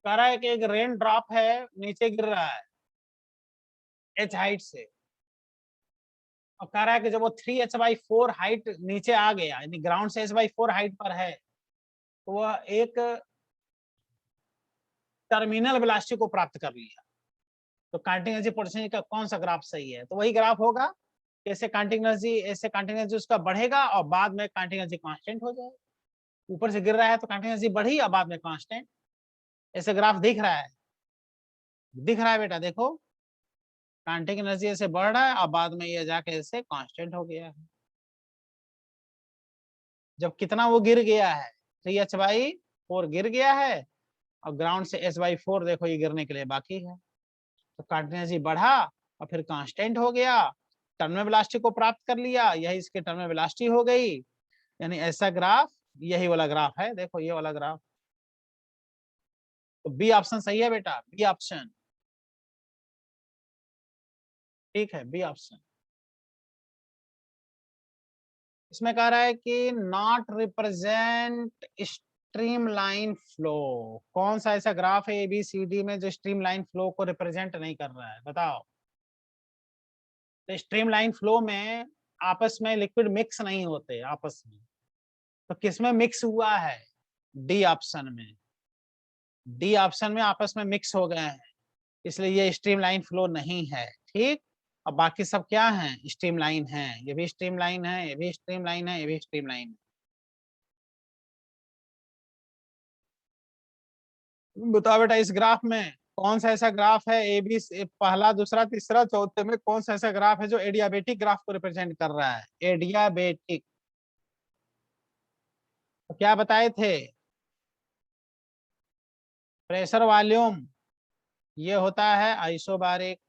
कह रहा है कि एक रेन ड्रॉप है, नीचे गिर रहा है एच हाइट से, और कह रहा है कि जब वो 3h/4 हाइट नीचे आ गया, यानी ग्राउंड से h/4 हाइट पर है, तो वह एक टर्मिनल वेलोसिटी को प्राप्त कर लिया। तो काइनेटिक एनर्जी पोटेंशियल का कौन सा ग्राफ सही है? तो वही ग्राफ होगा, कैसे काइनेटिक एनर्जी, ऐसे काइनेटिक एनर्जी उसका बढ़ेगा और बाद में काइनेटिक एनर्जी कांस्टेंट हो जाएगा। ऊपर से गिर रहा है तो काइनेटिक एनर्जी बढ़ी और बाद में कांस्टेंट, ऐसे ग्राफ दिख रहा है, दिख रहा है बेटा देखो, काइनेटिक एनर्जी ऐसे बढ़ रहा है और बाद में ये जाके ऐसे कांस्टेंट हो गया है। जब कितना वो गिर गया है, 3h/4 गिर गया है और ग्राउंड से h/4 देखो ये गिरने के लिए बाकी है। तो कांटिन्यूस जी बढ़ा और फिर कांस्टेंट हो गया, टर्मिनल वेलोसिटी को प्राप्त कर लिया, यही इसकी टर्मिनल वेलोसिटी हो गई। यानी ऐसा ग्राफ यही वाला ग्राफ है, देखो ये वाला ग्राफ। तो बी ऑप्शन सही है बेटा, बी ऑप्शन ठीक है, बी ऑप्शन। इसमें कह रहा है कि not represent stream line flow. कौन सा ऐसा ग्राफ है ABCD में जो स्ट्रीम लाइन फ्लो को रिप्रेजेंट नहीं कर रहा है, बताओ। तो स्ट्रीम लाइन फ्लो में आपस में लिक्विड मिक्स नहीं होते आपस में, तो किसमें मिक्स हुआ है? डी ऑप्शन में। डी ऑप्शन में आपस में मिक्स हो गए हैं, इसलिए ये स्ट्रीम लाइन फ्लो नहीं है। ठीक, अब बाकी सब क्या है? स्ट्रीम लाइन है, ये भी स्ट्रीम लाइन है, ये भी स्ट्रीम लाइन है, ये भी स्ट्रीम लाइन है। बताओ बेटा इस ग्राफ में कौन सा ऐसा ग्राफ है, ए बी पहला दूसरा तीसरा चौथे में कौन सा ऐसा ग्राफ है जो एडियाबेटिक ग्राफ को रिप्रेजेंट कर रहा है? एडियाबेटिक। तो क्या बताए थे? प्रेशर वॉल्यूम ये होता है आइसोबारिक,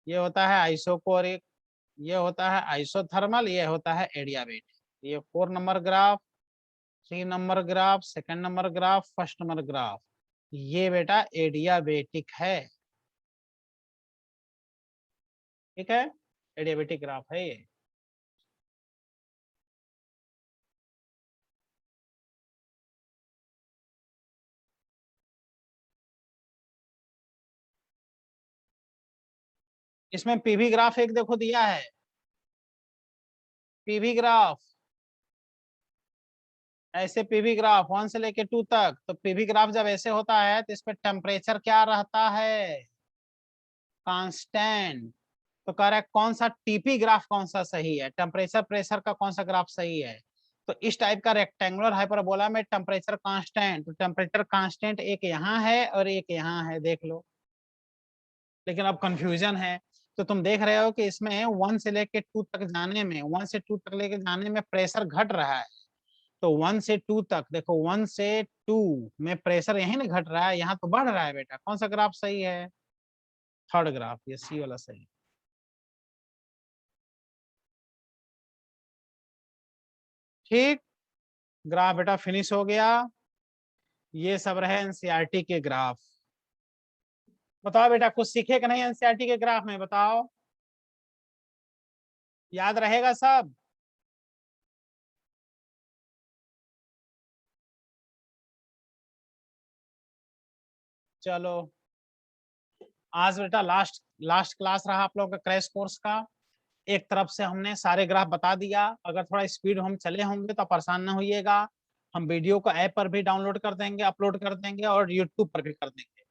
ये होता है आइसोकोरिक, ये होता है आइसोथर्मल, ये होता है एडियाबेटिक। ये 4 number graph, 3 number graph, second number graph, first number graph, ये बेटा एडियाबेटिक है। ठीक है, एडियाबेटिक ग्राफ है ये। इसमें पीवी ग्राफ एक देखो दिया है, पीवी ग्राफ, ऐसे पीवी ग्राफ 1 से लेके 2 तक। तो पीवी ग्राफ जब ऐसे होता है तो इसमें टेम्परेचर क्या रहता है? कांस्टेंट। तो कह रहा है कौन सा टीपी ग्राफ कौन सा सही है, टेम्परेचर प्रेशर का कौन सा ग्राफ सही है? तो इस टाइप का रेक्टेंगुलर हाइपरबोला में टेम्परेचर कांस्टेंट, तो टेम्परेचर कांस्टेंट एक यहाँ है और एक यहाँ है, देख लो। लेकिन अब कंफ्यूजन है, तो तुम देख रहे हो कि इसमें 1 से लेके 2 तक जाने में, 1 से 2 तक लेके जाने में प्रेशर घट रहा है। तो 1 से 2 तक देखो, 1 से 2 में प्रेशर यही ना घट रहा है, यहाँ तो बढ़ रहा है बेटा। कौन सा ग्राफ सही है? थर्ड ग्राफ, ये सी वाला सही। ठीक, ग्राफ बेटा फिनिश हो गया। ये सब रहे एनसीईआरटी के ग्राफ। बताओ बेटा कुछ सीखे कि नहीं एनसीईआरटी के ग्राफ में, बताओ। याद रहेगा सब? चलो, आज बेटा लास्ट लास्ट क्लास रहा आप लोगों का क्रैश कोर्स का। एक तरफ से हमने सारे ग्राफ बता दिया, अगर थोड़ा स्पीड हम चले होंगे तो परेशान ना होइएगा। हम वीडियो को ऐप पर भी डाउनलोड कर देंगे, अपलोड कर देंगे और यूट्यूब पर भी कर देंगे,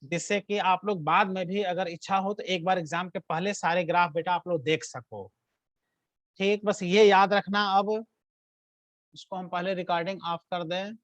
जिससे कि आप लोग बाद में भी अगर इच्छा हो तो एक बार एग्जाम के पहले सारे ग्राफ बेटा आप लोग देख सको। ठीक, बस ये याद रखना। अब इसको हम पहले रिकॉर्डिंग ऑफ कर दें।